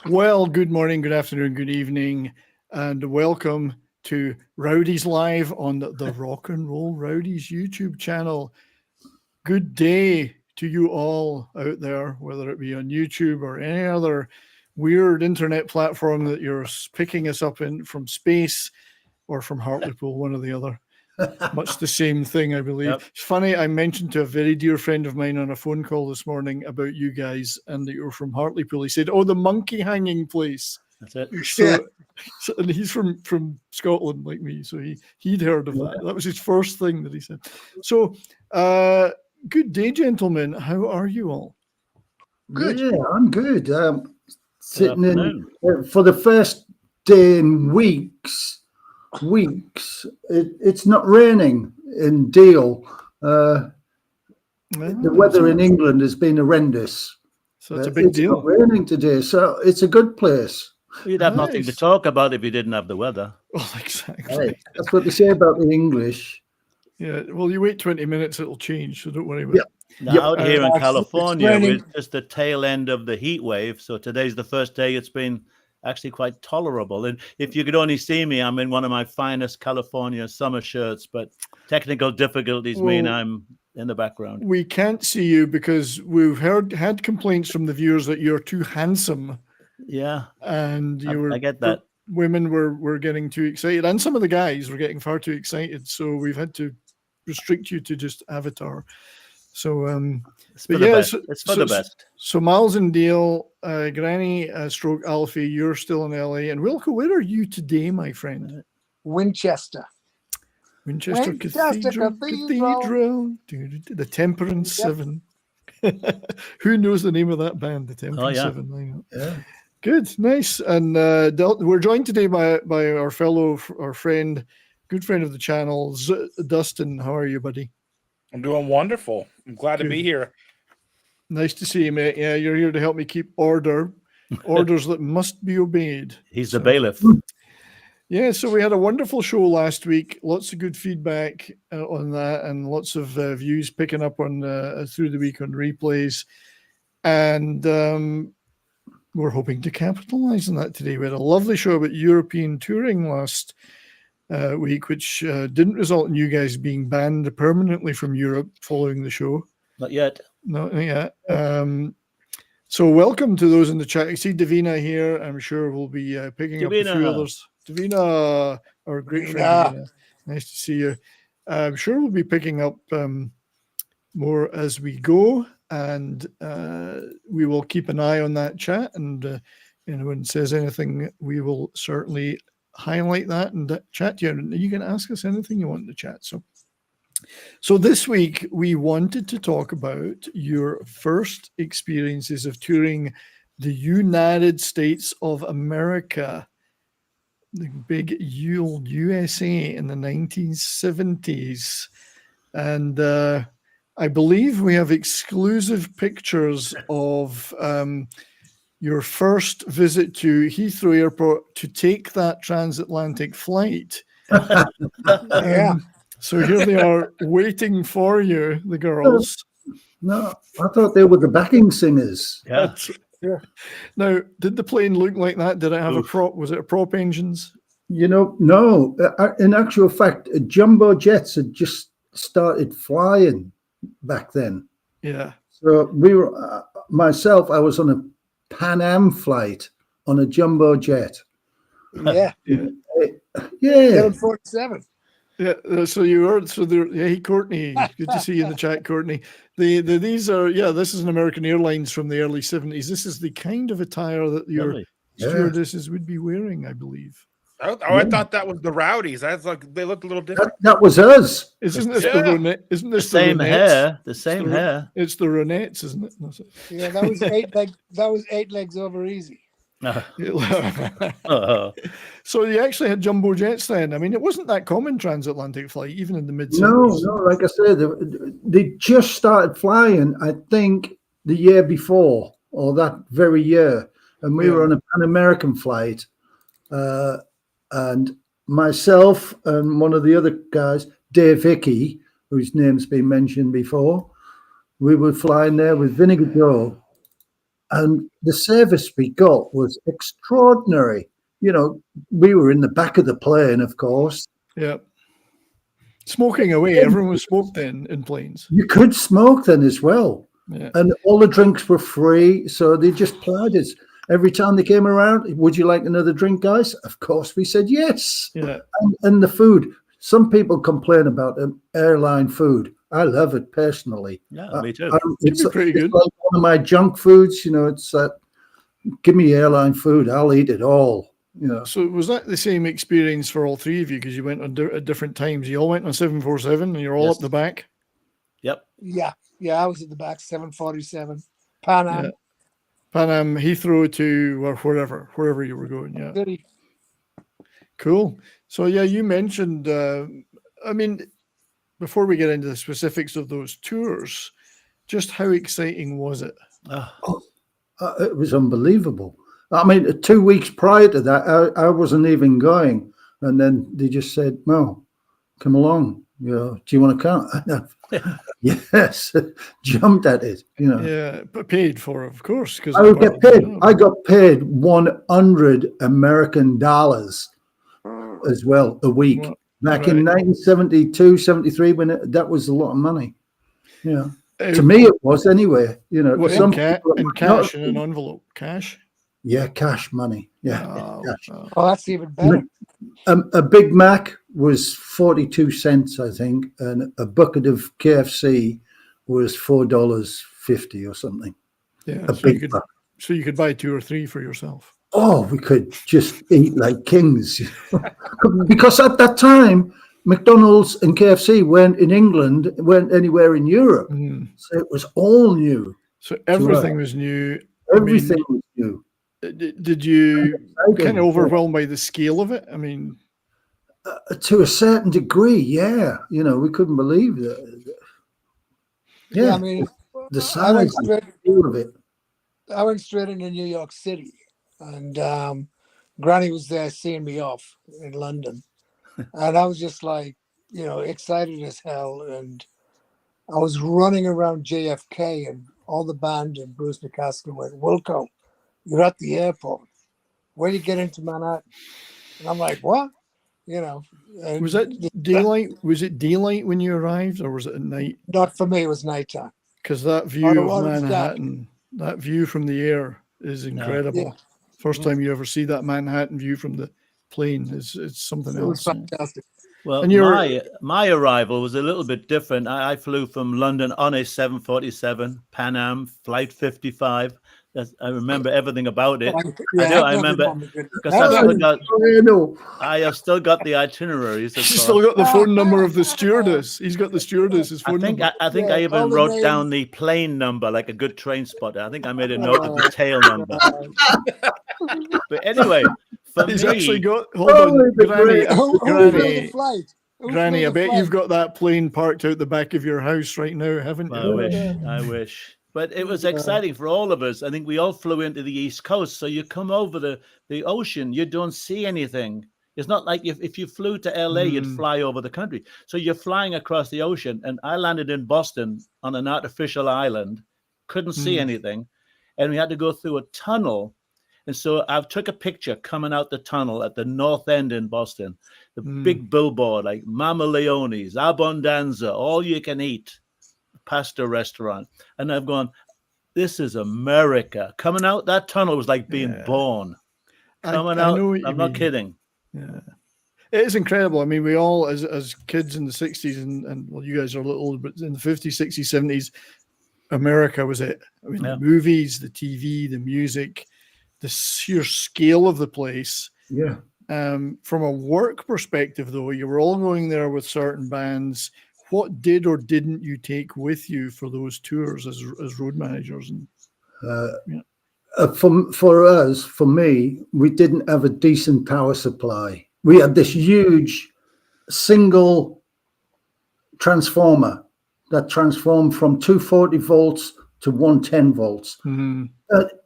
Well, good morning, good afternoon, good evening, and welcome to Rowdies Live on the Rock and Roll Rowdies YouTube channel. Good day to you all out there, whether it be on YouTube or any other weird internet platform that you're picking us up in from space or from Hartlepool, one or the other. Much the same thing, I believe. Yep. It's funny, I mentioned to a very dear friend of mine on a phone call this morning about you guys and that you're from Hartlepool. He said, "Oh, the monkey hanging place." That's it. So, and he's from Scotland like me, so he'd heard of that. That was his first thing that he said. So, good day, gentlemen. How are you all? Good. Yeah, I'm good. Sitting in afternoon. For the first day in weeks. It's not raining in Deal. The weather in England has been horrendous. So it's a big deal. Not raining today, so it's a good place. Well, you'd have nothing to talk about if you didn't have the weather. Oh, exactly. Hey, that's what they say about the English. Yeah. Well, you wait 20 minutes, it'll change. So don't worry about it. Now, out here in It's California, raining. we're just the tail end of the heat wave. So today's the first day it's been actually quite tolerable. And if you could only see me, I'm in one of my finest California summer shirts, but technical difficulties mean I'm in the background. We can't see you because we've had complaints from the viewers that you're too handsome. Yeah. And I get that. Women were getting too excited, and some of the guys were getting far too excited. So we've had to restrict you to just Avatar. So, It's for the best. It's for the best. So Miles and Dale, Granny, stroke Alfie, you're still in LA. And Wilco, where are you today, my friend? Winchester. Winchester Cathedral. Cathedral. The Temperance Seven. Who knows the name of that band? The Temperance Seven. Yeah. Good, nice. And we're joined today by our friend, good friend of the channel, Dustin. How are you, buddy? I'm doing wonderful. I'm glad to be here. Nice to see you, mate. Yeah, you're here to help me keep orders that must be obeyed. He's the bailiff. Yeah, so we had a wonderful show last week. Lots of good feedback on that, and lots of views picking up on through the week on replays. And we're hoping to capitalize on that today. We had a lovely show about European touring last week, which didn't result in you guys being banned permanently from Europe following the show. Not yet. Not yet. So welcome to those in the chat. You see Davina here. I'm sure we'll be picking up a few others. Davina, our great friend Davina. Nice to see you. I'm sure we'll be picking up more as we go, and we will keep an eye on that chat. And if anyone says anything, we will certainly highlight that and chat to you. And you can ask us anything you want in the chat. So this week we wanted to talk about your first experiences of touring the United States of America, the big old USA in the 1970s. And I believe we have exclusive pictures of your first visit to Heathrow Airport to take that transatlantic flight. So here they are waiting for you, the girls. No, I thought they were the backing singers. Yeah. Now, did the plane look like that? Did it have a prop? Was it a prop engines? No. In actual fact, jumbo jets had just started flying back then. Yeah. So we were, I was on a Pan Am flight on a jumbo jet. Yeah. Yeah. 47. Yeah, so you were hey Courtney, good to see you in the chat, Courtney. These are this is an American Airlines from the early 70s. This is the kind of attire that your stewardesses would be wearing, I believe. I thought that was the Rowdies. That's like they looked a little different. That was us. Isn't this the Ronette? Isn't this the same Ronettes? hair? The same hair. It's the Ronettes, isn't it? That's it. Yeah, that was eight legs over easy. So you actually had jumbo jets then. I mean, it wasn't that common transatlantic flight, even in the mid-70s. No, like I said, they just started flying, I think, the year before or that very year. And we were on a Pan American flight. And myself and one of the other guys, Dave Hickey, whose name's been mentioned before, we were flying there with Vinegar Joe. And the service we got was extraordinary. You know, we were in the back of the plane, of course. Yeah. Smoking away. Everyone was smoked in planes. You could smoke then as well. Yeah. And all the drinks were free. So they just plied us. Every time they came around, would you like another drink, guys? Of course, we said yes. Yeah. And the food. Some people complain about airline food. I love it personally. Yeah, me too. It's pretty good. like one of my junk foods. You know, it's that. Give me airline food. I'll eat it all. You know. So was that the same experience for all three of you? Because you went on at different times. You all went on 747, and you're all Yes. up the back. Yep. Yeah, I was at the back, 747, Pan Am. Yeah. Pan Am, Heathrow to or wherever you were going. Yeah. City. Cool. So yeah, you mentioned. I mean, before we get into the specifics of those tours, just how exciting was it? It was unbelievable. I mean, 2 weeks prior to that, I wasn't even going, and then they just said, "No, come along. You know, do you want to come?" Yes, jumped at it. You know, Yeah, but paid for, of course, because I would get paid. I got paid $100 American as well a week back in 1972, 73. When that was a lot of money. Yeah, to me it was anyway. You know, what, some in cash in an envelope, cash. Yeah, cash money. Yeah, cash. Oh, that's even better. A Big Mac was 42 cents, I think, and a bucket of KFC was $4.50 or something. Yeah, So you could buy 2 or 3 for yourself. Oh, we could just eat like kings. Because at that time, McDonald's and KFC weren't in England, weren't anywhere in Europe. So it was all new. So everything was new. Everything was new. Did you kind of overwhelmed by the scale of it? I mean, to a certain degree, yeah. You know, we couldn't believe that. Yeah, I mean, the size of it. I went straight into New York City, and Granny was there seeing me off in London, and I was just like, you know, excited as hell, and I was running around JFK, and all the band and Bruce McCaskill went, "Wilco, you're at the airport. Where do you get into Manhattan?" And I'm like, "What?" You know. Was it daylight? Was it daylight when you arrived, or was it at night? Not for me. It was nighttime. Because that view of Manhattan, that view from the air is incredible. Yeah. First time you ever see that Manhattan view from the plane is something else. It was fantastic. Well, my arrival was a little bit different. I flew from London on a 747 Pan Am Flight 55. I remember everything about it. I remember because I have still got the itineraries. He's still got the phone number of the stewardess. He's got the stewardess's phone number. I think I even wrote down the plane number like a good train spotter. I think I made a note of the tail number. But anyway, he's actually got. Hold on, Granny. I bet you've got that plane parked out the back of your house right now, haven't you? I wish. But it was exciting for all of us. I think we all flew into the East Coast. So you come over the ocean, you don't see anything. It's not like if you flew to LA, you'd fly over the country. So you're flying across the ocean. And I landed in Boston on an artificial island, couldn't see anything. And we had to go through a tunnel. And so I took a picture coming out the tunnel at the North End in Boston, the big billboard like Mama Leone's, Abundanza, all you can eat. Pasta restaurant, and I've gone, this is America. Coming out that tunnel was like being born. Coming out, I'm not kidding. Yeah, it is incredible. I mean, we all as kids in the 60s and well, you guys are a little older, but in the 50s, 60s, 70s, America was it. I mean, the movies, the TV, the music, the sheer scale of the place. Yeah. From a work perspective, though, you were all going there with certain bands. What did or didn't you take with you for those tours as road managers? And for us, for me, we didn't have a decent power supply. We had this huge single transformer that transformed from 240 volts to 110 volts.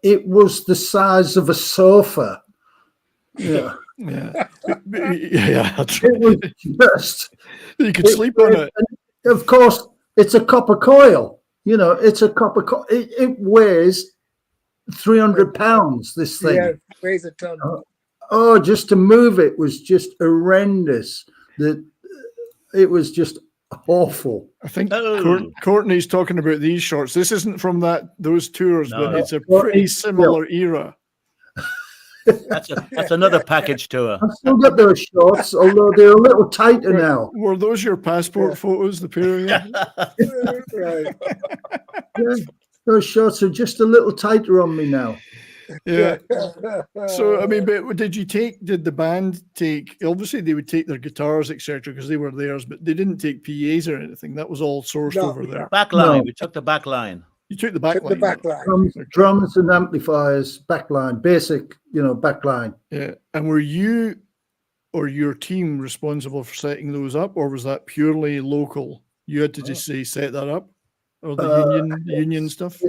It was the size of a sofa. Yeah. Yeah. It was just. You could sleep on it. Of course, it's a copper coil. You know, it's a copper coil. It weighs £300. This thing. Yeah, it weighs a ton. Oh, just to move it was just horrendous. It was just awful. I think Courtney's talking about these shorts. This isn't from those tours, but it's a pretty similar era. That's another package tour. I've still got those shorts, although they're a little tighter now. Were those your passport photos, the pair of you? Right. Yeah, those shorts are just a little tighter on me now. Yeah. So, I mean, but did the band take, obviously they would take their guitars, etc., because they were theirs, but they didn't take PAs or anything. That was all sourced over there. Backline. We took the back line. You took the back line. The back line. Drums and amplifiers, backline, basic, backline. Yeah. And were you or your team responsible for setting those up, or was that purely local? You had to just set that up? Or the union stuff?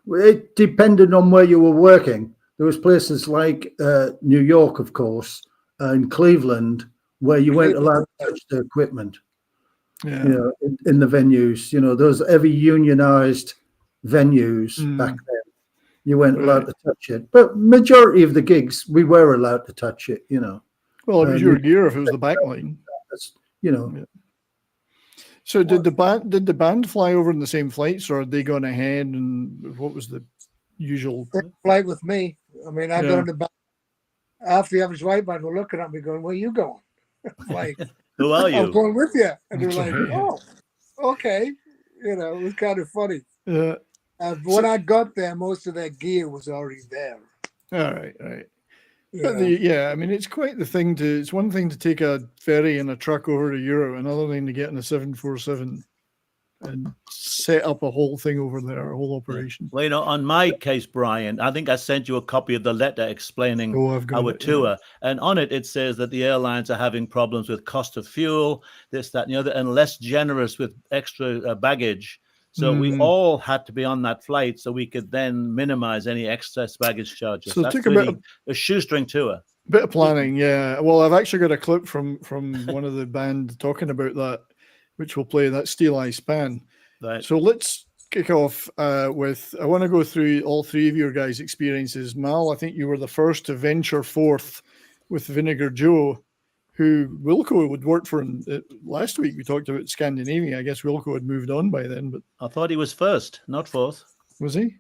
It depended on where you were working. There was places like New York, of course, and Cleveland, where you weren't allowed to touch the equipment. Yeah. In the venues, those heavy unionized venues back then, you weren't allowed to touch it. But majority of the gigs, we were allowed to touch it. Well, it was your gear if it was the back line. Yeah. So did the band fly over in the same flights, or had they gone ahead, and what was the usual flight with me? I mean, I go in the back. Half the average white band were looking at me going, "Where are you going?" Like, who are you? I'm going with you. And they're like, "Oh, okay." It was kind of funny. Yeah. When I got there, most of that gear was already there. All right. But I mean, it's quite the thing it's one thing to take a ferry and a truck over to Europe, another thing to get in a 747 and set up a whole thing over there, a whole operation. Well, on my case, Brian, I think I sent you a copy of the letter explaining our tour. Yeah. And on it says that the airlines are having problems with cost of fuel, this, that, and the other, and less generous with extra baggage. So we all had to be on that flight so we could then minimize any excess baggage charges. So that's really a shoestring tour. Bit of planning, yeah. Well, I've actually got a clip from one of the band talking about that, which we'll play, that Steeleye Span. Right. So let's kick off with, I want to go through all three of your guys' experiences. Mal, I think you were the first to venture forth with Vinegar Joe, who Wilco would work for. Last week we talked about Scandinavia. I guess Wilco had moved on by then, but I thought he was first, not fourth. Was he?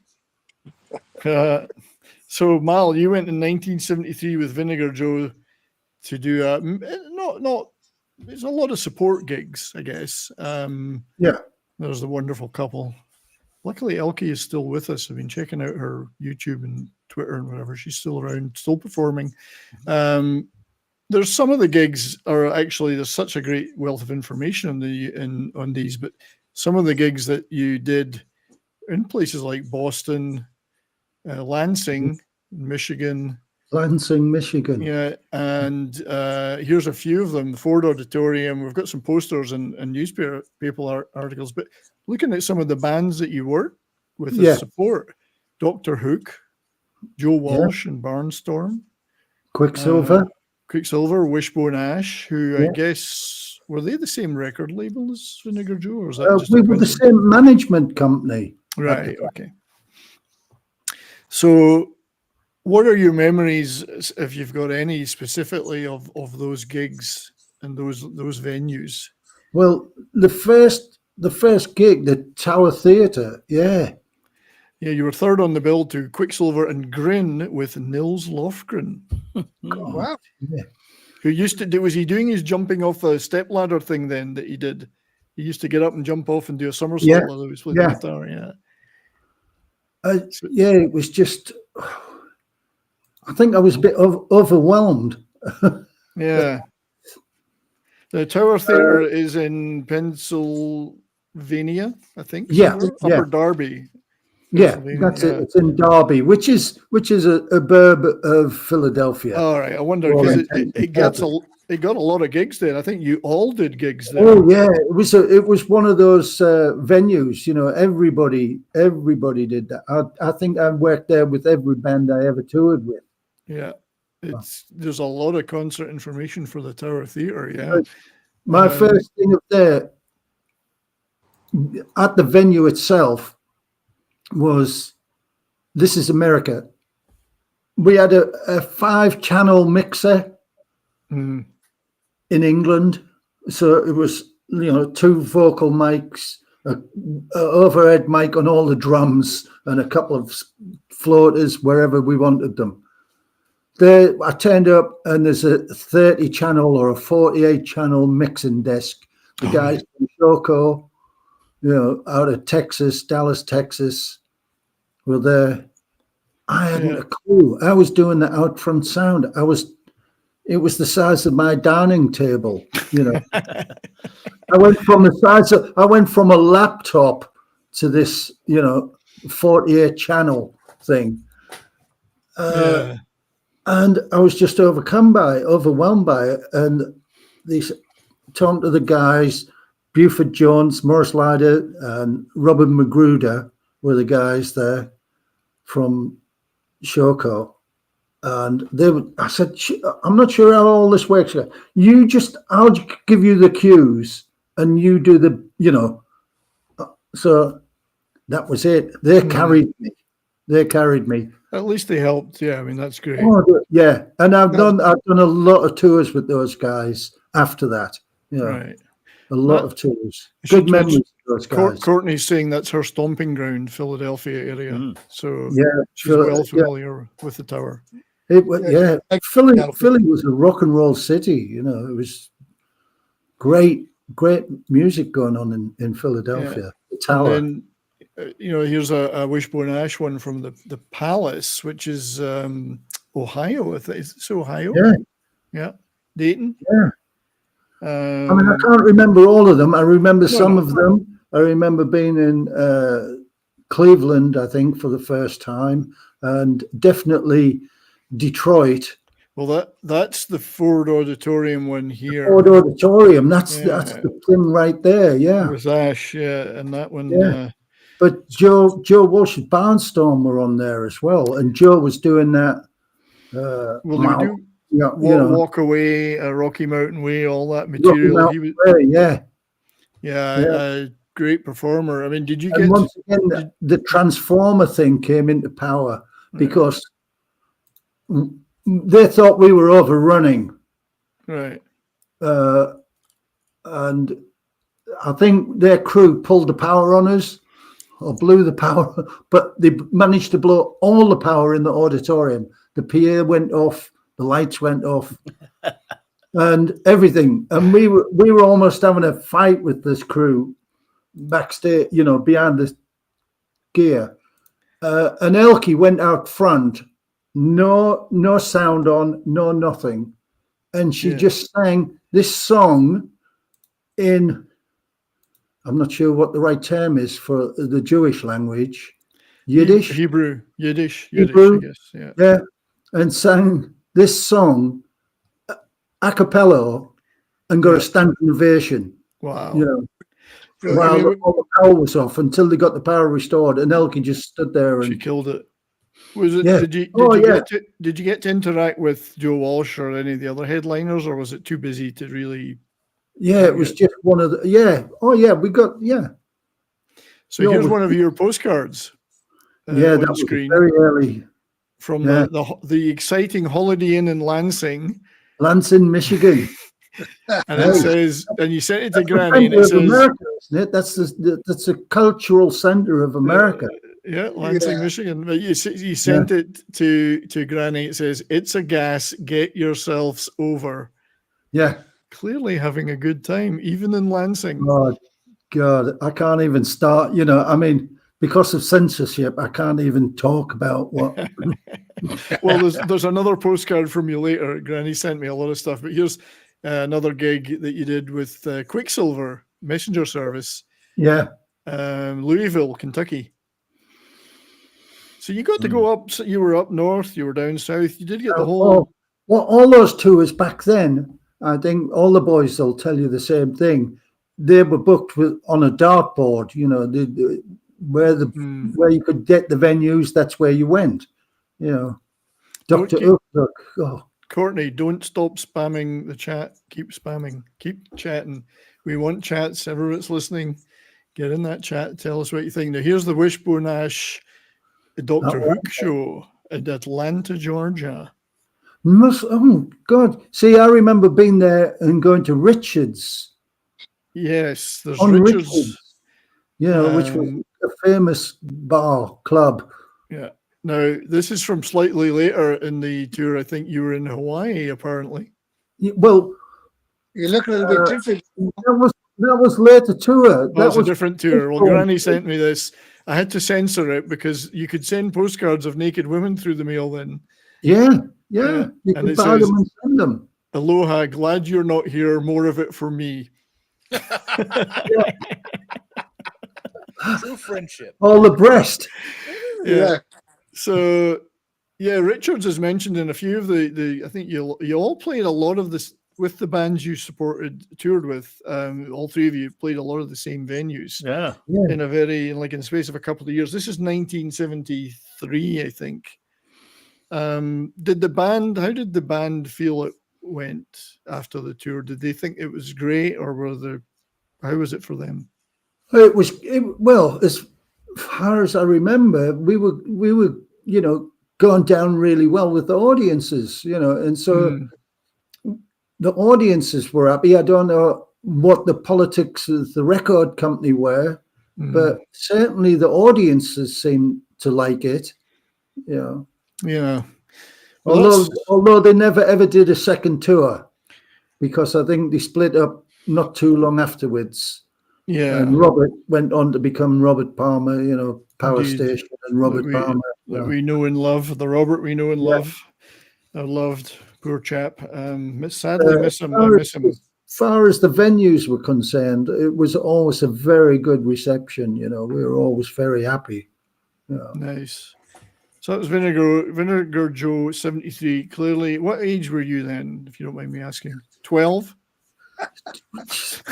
So Mal, you went in 1973 with Vinegar Joe to do not. It's a lot of support gigs, I guess. There's the wonderful couple. Luckily, Elkie is still with us. I've been checking out her YouTube and Twitter and whatever. She's still around, still performing. There's some of the gigs are actually, there's such a great wealth of information on these, but some of the gigs that you did in places like Boston, Lansing, Michigan. Yeah, and here's a few of them. The Ford Auditorium. We've got some posters and newspaper articles, but looking at some of the bands that you worked with as support, Dr. Hook, Joe Walsh and Barnstorm. Quicksilver, Wishbone Ash, who I guess, were they the same record label as Vinegar Joe? Or was that just we were the same management company. Right, okay. So what are your memories, if you've got any specifically, of those gigs and those venues? Well, the first gig, the Tower Theatre, Yeah, you were third on the bill to Quicksilver and Grin with Nils Lofgren. Wow. Yeah. Who used to do, was he doing his jumping off a step ladder thing then that he did? He used to get up and jump off and do a somersault while he was playing the guitar, it was just, I think I was a bit overwhelmed. Yeah. The Tower Theatre is in Pennsylvania, I think. Upper Derby. Yeah, that's it. It's in Derby, which is a burb of Philadelphia. All right, I wonder because it got a lot of gigs there. I think you all did gigs there. Oh yeah, it was one of those venues. Everybody did that. I think I worked there with every band I ever toured with. Yeah, there's a lot of concert information for the Tower Theatre. Yeah, my first thing up there at the venue itself was this is America. We had a 5-channel mixer in England. So it was, 2 vocal mics, a overhead mic on all the drums, and a couple of floaters wherever we wanted them. There, I turned up, and there's a 30-channel or a 48-channel mixing desk. The guys from Shoko, out of Texas, Dallas, Texas, were there. I hadn't a clue. I was doing the out front sound. It was the size of my dining table. I went from a laptop to this, 48-channel thing. And I was just overwhelmed by it. And these talking to the guys, Buford Jones, Morris Lyder, and Robin Magruder were the guys there from Shoko. And I said, I'm not sure how all this works. I'll give you the cues and you do the, So that was it. They carried me. At least they helped. Yeah, I mean, that's great. Oh, yeah. And I've done a lot of tours with those guys after that. Right. A lot of tours. Good memories of those guys. Courtney's saying that's her stomping ground, Philadelphia area. So she's Philly, well familiar with the tower. Philly was a rock and roll city. It was great music going on in Philadelphia. The tower. And then, here's a Wishbone Ash one from the Palace, which is Ohio. Is it Ohio? Yeah. Dayton. Yeah. I can't remember all of them. I remember some of them. I remember being in Cleveland, I think, for the first time, and definitely Detroit. Well, that's the Ford Auditorium one here. Ford Auditorium. That's the thing right there. Yeah. With Ash, and that one. Yeah. But Joe Walsh's Barnstorm were on there as well, and Joe was doing that. Walk Away, Rocky Mountain Way, all that material. Great performer. I mean, did you get? Once again, the Transformer thing came into power because they thought we were overrunning, right? And I think their crew pulled the power on us or blew the power, but they managed to blow all the power in the auditorium. The PA went off. The lights went off and everything. And we were almost having a fight with this crew backstage, behind the gear. And Elkie went out front, no sound on, no nothing. And she just sang this song in, I'm not sure what the right term is for the Jewish language. Yiddish? Yiddish, I guess. Yeah. And sang this song a cappella and got a standing ovation. Wow. While all the power was off until they got the power restored, and Elkie just stood there and she killed it. Was it? Did you get to interact with Joe Walsh or any of the other headliners, or was it too busy to really? Yeah, it was just one of the. Yeah. Oh yeah, we got So here's one of your postcards. That was very early. From the exciting Holiday Inn in Lansing, Michigan. And it says, and you sent it to Granny, and it says, America, isn't it? That's a cultural center of America. Lansing, Michigan. But you sent it to Granny. It says, "It's a gas. Get yourselves over." Yeah. Clearly having a good time, even in Lansing. Oh, God, I can't even start. I mean, because of censorship, I can't even talk about what. Well, there's another postcard from you later. Granny sent me a lot of stuff, but here's another gig that you did with Quicksilver Messenger Service. Yeah. Louisville, Kentucky. So you got to go up. So you were up north. You were down south. You did get the whole. Well, all those tours back then. I think all the boys will tell you the same thing. They were booked on a dartboard. Where you could get the venues, that's where you went. Dr. Oakbrook. Oh. Courtney, don't stop spamming the chat. Keep spamming. Keep chatting. We want chats. Everyone's listening. Get in that chat. Tell us what you think. Now, here's the Wishbone Ash Doctor Hook show in Atlanta, Georgia. Oh God! See, I remember being there and going to Richards. Yes, there's On Richards. Which was a famous bar club. Yeah. Now, this is from slightly later in the tour. I think you were in Hawaii, apparently. Well, you look a little bit different. That was later tour. That was a different tour. Well, Granny sent me this. I had to censor it because you could send postcards of naked women through the mail then. Yeah. You can buy them and send them. Aloha, glad you're not here. More of it for me. True friendship. All the breast. Yeah. So, yeah, Richards is mentioned in a few of the I think you all played a lot of this with the bands you toured with. All three of you played a lot of the same venues. Yeah. In the space of a couple of years. This is 1973, I think. How did the band feel it went after the tour? Did they think it was great, or how was it for them? Well, as far as I remember, we were going down really well with the audiences, and so the audiences were happy. I don't know what the politics of the record company were, but certainly the audiences seemed to like it. Yeah. Well, although they never ever did a second tour, because I think they split up not too long afterwards. Yeah. And Robert went on to become Robert Palmer, Power Indeed. Station and Robert Palmer. We know and love. The Robert we know and love. I loved. Poor chap. Sadly miss him. I miss him. As far as the venues were concerned, it was always a very good reception. We were always very happy. Nice. So that was Vinegar Joe 73. Clearly, what age were you then, if you don't mind me asking? 12?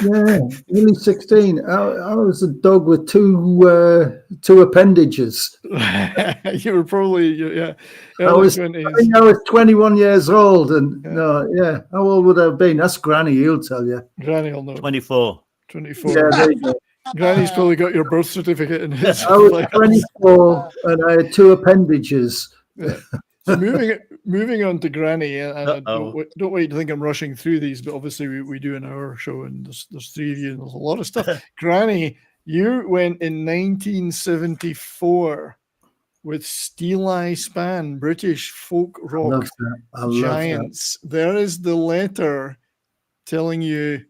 Yeah, nearly 16. I was a dog with two appendages. You were probably I think I was 21 years old, and how old would I have been? That's Granny, he'll tell you. Granny will know. 24. 24. Yeah, there you go. Granny's probably got your birth certificate in his. I was 24 and I had two appendages. Yeah. So moving on to Granny, and don't wait to think I'm rushing through these, but obviously we do an hour show, and there's three of you, and there's a lot of stuff. Granny, you went in 1974 with Steeleye Span, British folk rock giants. There is the letter telling you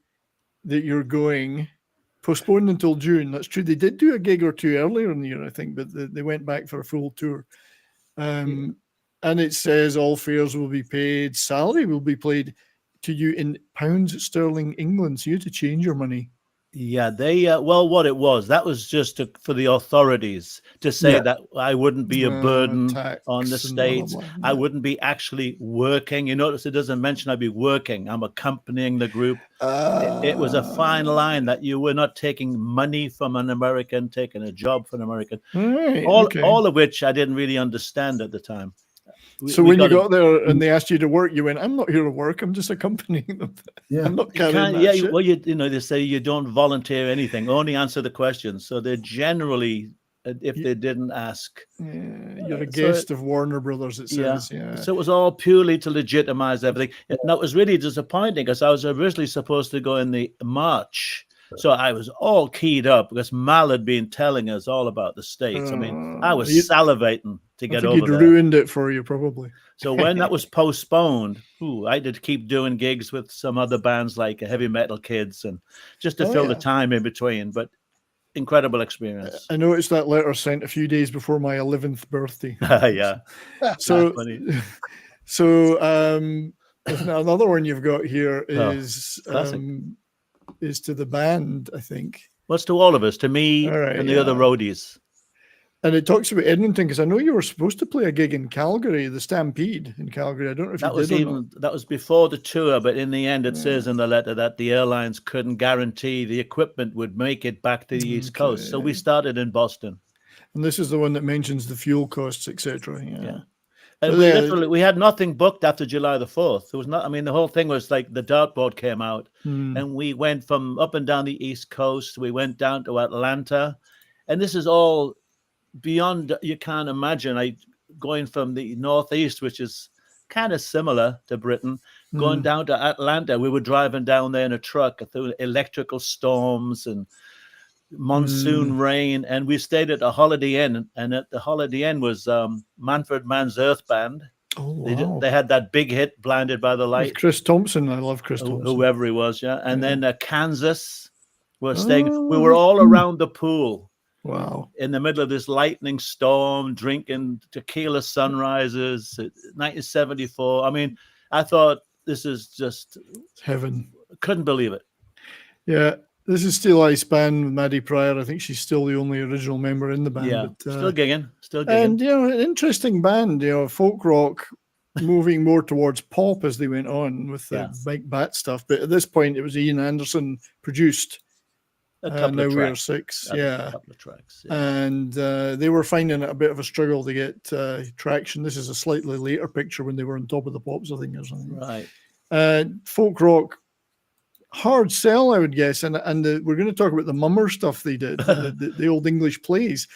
that you're going. Postponed until June. That's true. They did do a gig or two earlier in the year, I think, but they went back for a full tour. And it says all fares will be paid. Salary will be paid to you in pounds sterling England. So you had to change your money. Yeah, they what it was, that was just for the authorities to say that I wouldn't be a burden on the States. I wouldn't be actually working. You notice it doesn't mention I'd be working. I'm accompanying the group. It was a fine line that you were not taking money from an American, taking a job from an American. All of which I didn't really understand at the time. So when you got there and they asked you to work, you went, I'm not here to work. I'm just accompanying them. Yeah. I'm not carrying that shit. Well, they say you don't volunteer anything, only answer the questions. So they're generally, if they didn't ask. Yeah, you're a guest of Warner Brothers, it says. Yeah. So it was all purely to legitimize everything. That was really disappointing because I was originally supposed to go in the March. So I was all keyed up because Mal had been telling us all about the States. I mean, I was salivating to get over there. He'd ruined it for you, probably. So when that was postponed, I did keep doing gigs with some other bands like Heavy Metal Kids, and just to fill the time in between. But incredible experience. I noticed that letter sent a few days before my 11th birthday. Yeah. So another one you've got here is to the band, I think. Well, it's to all of us, to me and the other roadies. And it talks about Edmonton, because I know you were supposed to play a gig in Calgary, the Stampede in Calgary. I don't know if that you did or not. That was before the tour, but in the end, it says in the letter that the airlines couldn't guarantee the equipment would make it back to the East Coast. So we started in Boston. And this is the one that mentions the fuel costs, etc. Yeah. And we had nothing booked after July the 4th. There was not. I mean, the whole thing was like the dartboard came out, and we went from up and down the East Coast. We went down to Atlanta, and this is all beyond you can't imagine. Going from the northeast, which is kind of similar to Britain, going down to Atlanta. We were driving down there in a truck through electrical storms and monsoon rain, and we stayed at a Holiday Inn. And at the Holiday Inn was Manfred Mann's Earth Band. Oh, wow. They had that big hit, Blinded by the Light. With Chris Thompson. I love Chris Thompson. Whoever he was, yeah. And then Kansas was staying. We were all around the pool. Wow. In the middle of this lightning storm, drinking tequila sunrises, 1974. I mean, I thought this is just heaven. Couldn't believe it. Yeah. This is Steeleye's band with Maddie Pryor. I think she's still the only original member in the band. Yeah, but, still gigging. And, an interesting band, folk rock moving more towards pop as they went on with the Mike Bat stuff. But at this point, it was Ian Anderson produced. A couple now of we are tracks. 6, A couple of tracks, yeah. And they were finding it a bit of a struggle to get traction. This is a slightly later picture when they were on Top of the Pops, I think, or something. Right. Folk rock, hard sell, I would guess. And we're going to talk about the Mummer stuff they did, the old English plays.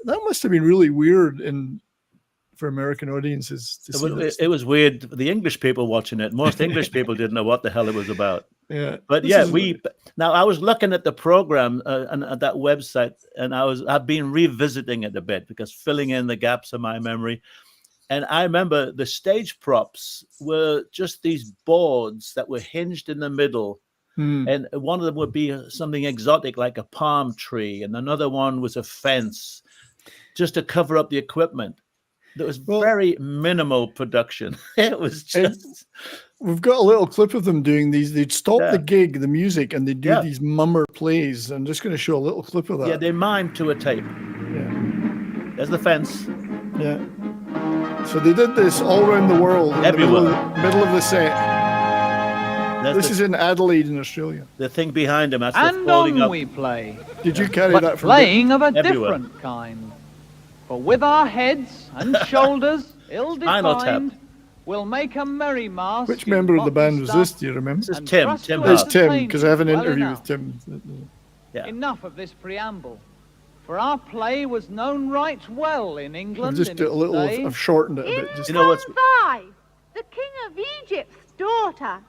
That must have been really weird for American audiences to see. It was weird. The English people watching it, most English people didn't know what the hell it was about. Yeah, but now I was looking at the program and at that website, and I've been revisiting it a bit because filling in the gaps of my memory. And I remember the stage props were just these boards that were hinged in the middle. And one of them would be something exotic like a palm tree, and another one was a fence, just to cover up the equipment. There was very minimal production. It was just. We've got a little clip of them doing these. They'd stop the gig, the music, and they'd do these Mummer plays. I'm just going to show a little clip of that. Yeah, they mime to a tape. Yeah. There's the fence. Yeah. So they did this all around the world. Everywhere. In the middle of the set. This is in Adelaide in Australia. The thing behind him, that's and the folding up. We play. Did you carry that from playing of a everywhere. Different kind? For with our heads and shoulders ill-defined, we'll make a merry mask. Which member of the band was this? Do you remember? This is Tim. It's Tim, because I have an interview with Tim. Yeah. Enough of this preamble. For our play was known right well in England. I've just did a little. I've shortened it a bit. Just, the King of Egypt's daughter,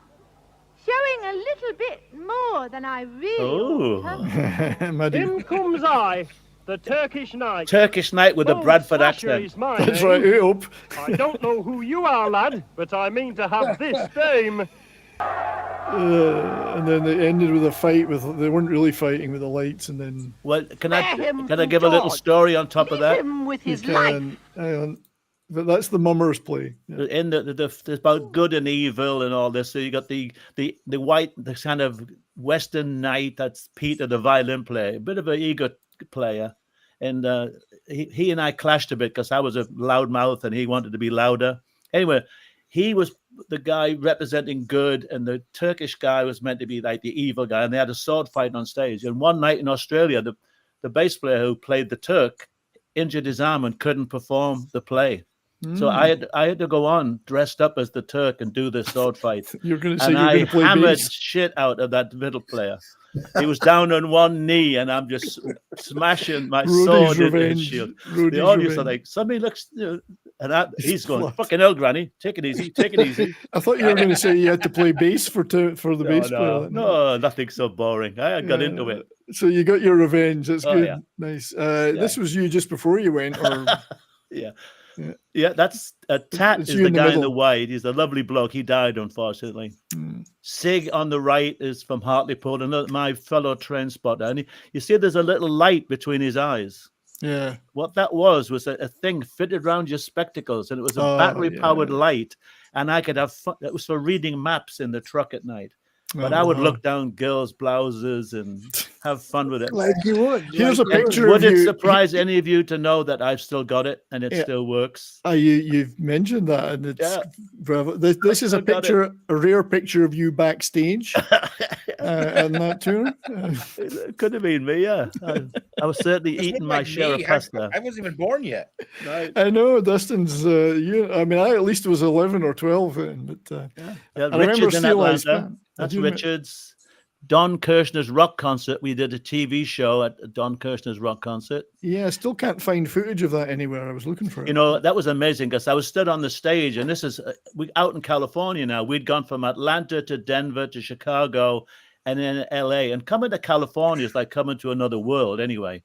showing a little bit more than I really want. In comes I, the Turkish Knight. Turkish Knight with a Bradford accent. That's right, I don't know who you are, lad, but I mean to have this dame. And then they ended with a fight they weren't really fighting with the lights, and then. Well, can I give a little story on top of that? Him with his life. But that's the Mummers play. Yeah. In there's about good and evil and all this. So you got the white, the kind of Western knight. That's Peter, the violin player, a bit of an ego player, and he and I clashed a bit because I was a loudmouth and he wanted to be louder. Anyway, he was the guy representing good, and the Turkish guy was meant to be like the evil guy, and they had a sword fight on stage. And one night in Australia, the bass player who played the Turk injured his arm and couldn't perform the play. So I had to go on dressed up as the Turk and do the sword fight. You're going to say and you're going to play hammered bass. shit out of that middle player. He was down on one knee, and I'm just smashing my sword into his shield. The audience are like, somebody looks, he's going, fucking hell, Granny, take it easy, take it easy. I thought you were going to say you had to play bass for the bass player. No, nothing so boring. I got into it. So you got your revenge. That's good. Yeah. Nice. This was you just before you went, or Yeah, that's Tat is the guy in the white. He's a lovely bloke. He died, unfortunately. Sig on the right is from Hartlepool, and my fellow train spotter. And you see there's a little light between his eyes. Yeah. What that was a thing fitted around your spectacles, and it was a battery-powered light. And I could have fun. It was for reading maps in the truck at night. But I would look down girls' blouses and have fun with it. Like you would. Here's a picture Would of it you. surprise any of you to know that I've still got it and it still works? You've mentioned that, and it's bravo. This is a picture, a rare picture of you backstage on that tour. It could have been me, yeah. I was certainly eating my share of pasta. I wasn't even born yet. Right. I know, Dustin's. I at least was 11 or 12 then, but I remember Richards in Steeleye's Atlanta. band. That's Richards. Don Kirshner's rock concert. We did a TV show at Don Kirshner's rock concert. Yeah, I still can't find footage of that anywhere. I was looking for it. You know, that was amazing because I was stood on the stage, and this is we out in California now. We'd gone from Atlanta to Denver to Chicago and then LA. And coming to California is like coming to another world anyway.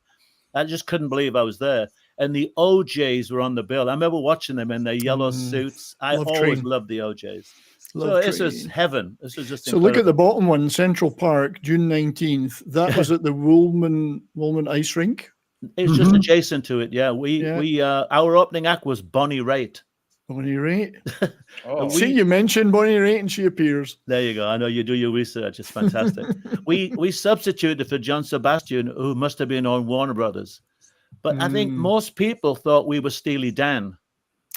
I just couldn't believe I was there. And the OJs were on the bill. I remember watching them in their yellow suits. I always loved the OJs. So this is heaven. This is just incredible. Look at the bottom one, Central Park, June 19th. That was at the Woolman Ice Rink. It's just adjacent to it. Yeah, we our opening act was Bonnie Raitt. Bonnie Raitt. See, you mentioned Bonnie Raitt, and she appears. There you go. I know you do your research. It's fantastic. we substituted for John Sebastian, who must have been on Warner Brothers, but I think most people thought we were Steely Dan.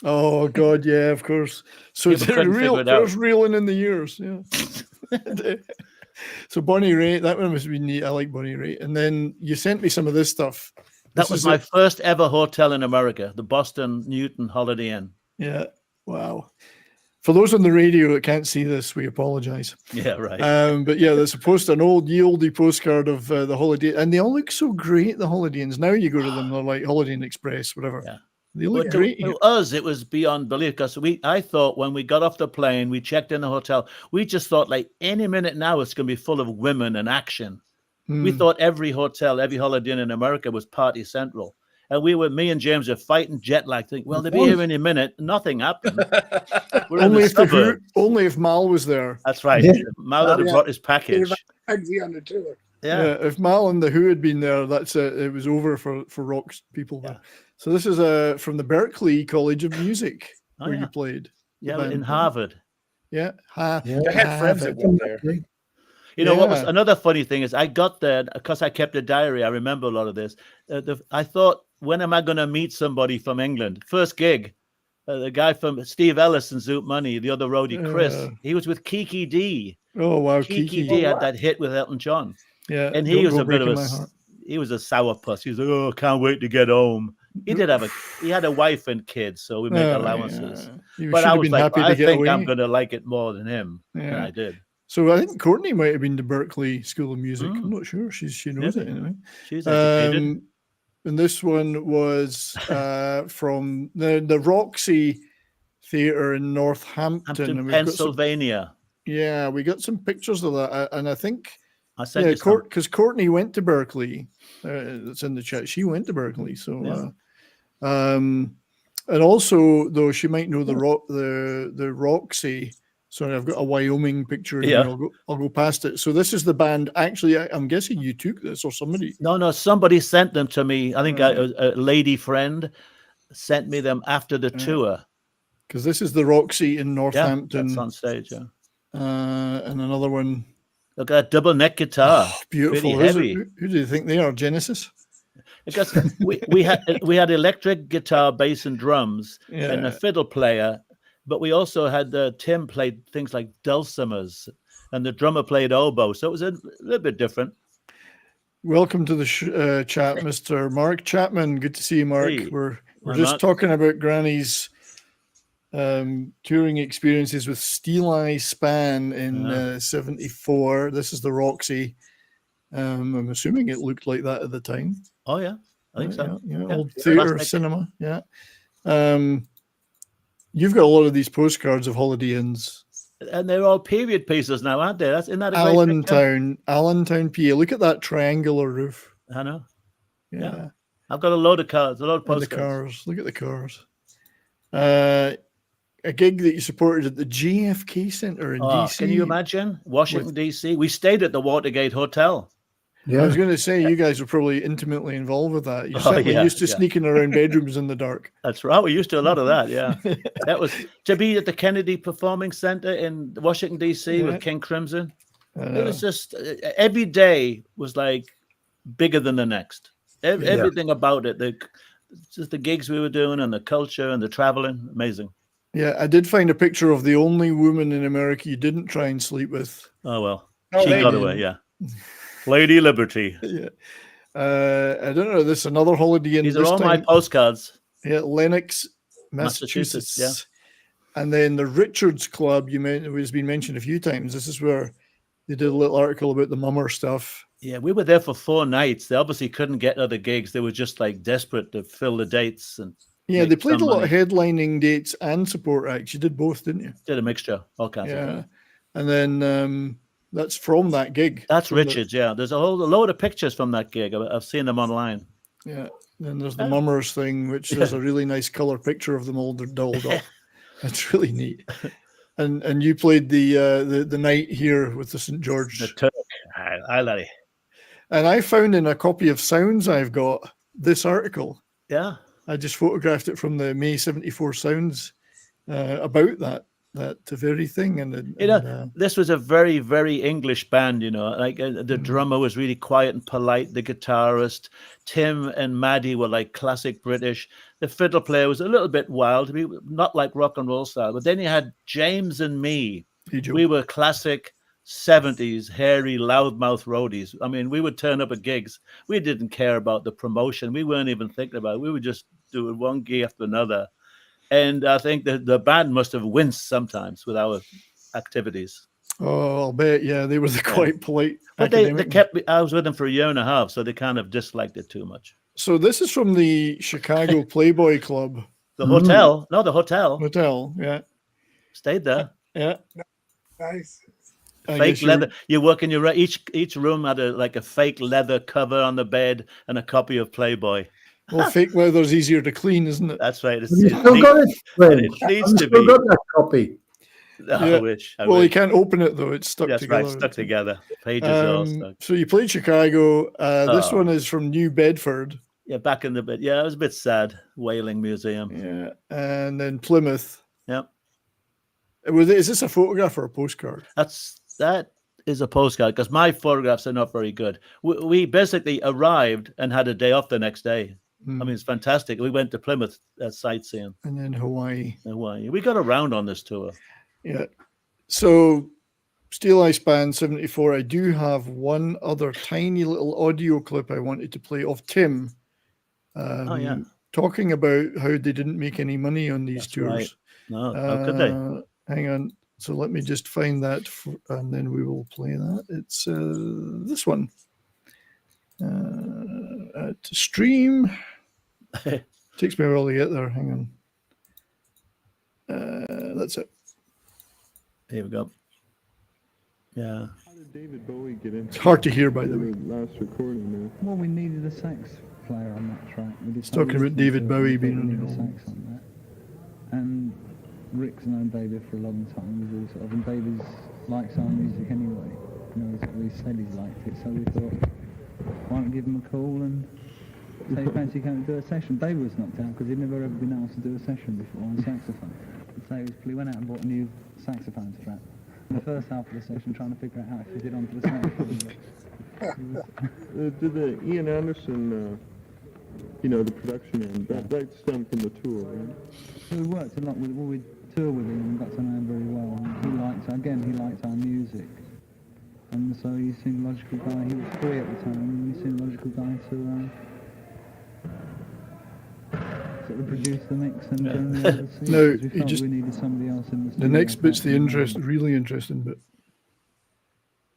Oh God, yeah, of course. So they're reeling in the years. Yeah. So Bonnie Raitt, that one must be neat. I like Bonnie Raitt. And then you sent me some of this stuff. That was my first ever hotel in America, the Boston Newton Holiday Inn. Yeah. Wow. For those on the radio that can't see this, we apologize. Yeah, right. But yeah, there's an oldie postcard of the Holiday, and they all look so great, the Holiday Inns. Now you go to them, they're like Holiday Inn Express, whatever. Yeah. They look great. To us, it was beyond belief because I thought when we got off the plane, we checked in the hotel, we just thought like any minute now it's going to be full of women and action. We thought every hotel, every Holiday Inn in America was party central. And me and James are fighting jet lag. Think, well, they'll be here any minute. Nothing happened. We're only if Mal was there. That's right. Yeah. Mal had brought his package. Yeah, if Mal and the Who had been there, it was over for rock people. Yeah. So this is from the Berklee College of Music where you played. Yeah, in Harvard. Yeah. I had friends that went there. You know what was another funny thing is I got there because I kept a diary. I remember a lot of this. I thought, when am I going to meet somebody from England? First gig, the guy from Steve Ellis and Zoot Money, the other roadie, Chris. He was with Kiki D. Oh wow, Kiki D had that hit with Elton John. Yeah, and he was a bit of he was a sourpuss. He was like, oh, can't wait to get home. He had a wife and kids, so we made allowances. Yeah. But I was like, I think I'm going to like it more than him, and I did. So I think Courtney might have been to Berklee School of Music. I'm not sure. She knows it anyway. She's educated. And this one was from the Roxy Theatre in Northampton, Pennsylvania. We got some pictures of that, and I think I sent you because Courtney went to Berklee. That's in the chat. She went to Berklee, so and also though she might know the Roxy. Sorry, I've got a Wyoming picture. Yeah, I'll go past it. So this is the band. Actually, I'm guessing you took this or somebody. No, somebody sent them to me. I think a lady friend sent me them after the tour. Because this is the Roxy in Northampton. Yeah, that's on stage. Yeah, and another one. Look at that double neck guitar. Oh, beautiful. Who do you think they are? Genesis. Because we had electric guitar, bass, and drums, and a fiddle player. But we also had Tim played things like dulcimers, and the drummer played oboe. So it was a little bit different. Welcome to the chat, Mr. Mark Chapman. Good to see you, Mark. Hey, we're just talking about Granny's touring experiences with Steeleye Span in 74. This is the Roxy. I'm assuming it looked like that at the time. Oh, yeah. I think so. Yeah, old theatre cinema. Yeah. You've got a lot of these postcards of Holiday Inns. And they're all period pieces now, aren't they? Isn't that a Allentown, PA. Look at that triangular roof. I know. Yeah. I've got a load of cards, a lot of postcards. The cars. Look at the cars. A gig that you supported at the JFK Center in DC. Can you imagine? Washington, DC. We stayed at the Watergate Hotel. Yeah. I was going to say, you guys were probably intimately involved with that. You certainly used to sneaking around bedrooms in the dark. That's right. We used to a lot of that, yeah. That was to be at the Kennedy Performing Center in Washington, D.C. with King Crimson. It was just, every day was like bigger than the next. Everything about it, just the gigs we were doing and the culture and the traveling, amazing. Yeah, I did find a picture of the only woman in America you didn't try and sleep with. Oh, well. She got away, yeah. Lady Liberty. Yeah. I don't know. This is another Holiday Inn. These are all my postcards. Yeah, Lenox, Massachusetts. Yeah. And then the Richards Club, has been mentioned a few times. This is where they did a little article about the Mummer stuff. Yeah, we were there for 4 nights. They obviously couldn't get other gigs. They were just like desperate to fill the dates. And yeah, they played a lot of headlining dates and support acts. You did both, didn't you? Did a mixture, all kinds of things. And then that's from that gig. That's Richard's, yeah. There's a load of pictures from that gig. I've seen them online. Yeah. Then there's the Mummers thing, which there's a really nice color picture of them all dolled up. That's really neat. And you played the night here with the St. George. The Turk. Hi, laddie. And I found in a copy of Sounds I've got this article. Yeah. I just photographed it from the May 74 Sounds about that very thing. And this was a very, very English band, like the drummer was really quiet and polite. The guitarist, Tim and Maddie were like classic British. The fiddle player was a little bit wild, not like rock and roll style. But then you had James and me. We were classic 70s, hairy, loudmouth roadies. I mean, we would turn up at gigs. We didn't care about the promotion. We weren't even thinking about it. We were just doing one gig after another. And I think that the band must have winced sometimes with our activities. Oh, I'll bet. Yeah, they were quite polite. But they kept me. I was with them for a year and a half, so they kind of disliked it too much. So this is from the Chicago Playboy Club. The hotel. No, the hotel. Hotel, yeah. Stayed there. Yeah. Nice. Fake leather. You work in your each room had a fake leather cover on the bed and a copy of Playboy. Well, fake leather's easier to clean, isn't it? That's right. It needs to be. Got that copy. I wish. Well, you can't open it though; it's stuck together. Right, stuck together. Pages all stuck. So you played Chicago. This one is from New Bedford. Yeah, back in the bit. Yeah, it was a bit sad. Whaling Museum. Yeah, and then Plymouth. Yeah. Is this a photograph or a postcard? That is a postcard because my photographs are not very good. We basically arrived and had a day off the next day. I mean, it's fantastic. We went to Plymouth sightseeing. And then Hawaii. We got around on this tour. Yeah. So Steeleye Span 74. I do have one other tiny little audio clip I wanted to play of Tim. Talking about how they didn't make any money on these tours. Right. No, how could they? Hang on. So let me just find that, and then we will play that. It's this one. To stream. Takes me a while to get there. Hang on. That's it. Here we go. Yeah. How did David Bowie get into? It's hard to hear, by the way. Last recording there. Well, we needed a sax player on that track. It's talking about David Bowie being on the sax on that, and Rick's known David for a long time. And David likes our music anyway. He said he liked it, so we thought, why not give him a call and say fancy coming to do a session. David was knocked out because he'd never ever been asked to do a session before on saxophone. So he went out and bought a new saxophone strap. The first half of the session, trying to figure out how to fit it onto the saxophone. Did the Ian Anderson, the production end, that stemmed from the tour, right? So we worked a lot with, we toured with him and got to know him very well. And he liked our music. And so he seemed a logical guy. He was free at the time, and he seemed a logical guy to sort of produce the mix and No, we needed somebody else in the studio. The next bit's the really interesting bit.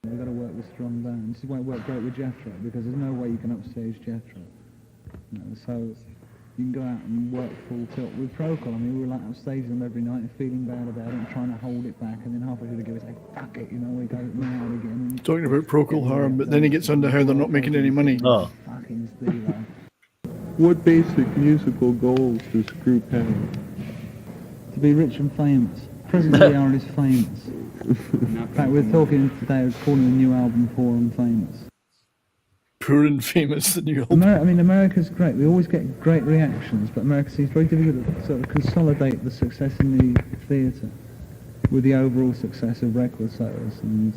We've got to work with strong bands. This is why it worked great with Jethro, because there's no way you can upstage Jethro. So you can go out and work full tilt. With Procol, I mean, we were like upstaging them every night and feeling bad about it and trying to hold it back, and then halfway through the gig, it's like, fuck it, we go now again. Talking about Procol Harum, but then he gets under how they're not making any money. Oh. Fucking Steeleye. What basic musical goals does the group have? To be rich and famous. Presently, Aaron is famous. In fact, we're talking today of calling the new album Poor and Famous. Poor and Famous, the new album. America's great. We always get great reactions, but America seems very difficult to sort of consolidate the success in the theatre with the overall success of record sales. And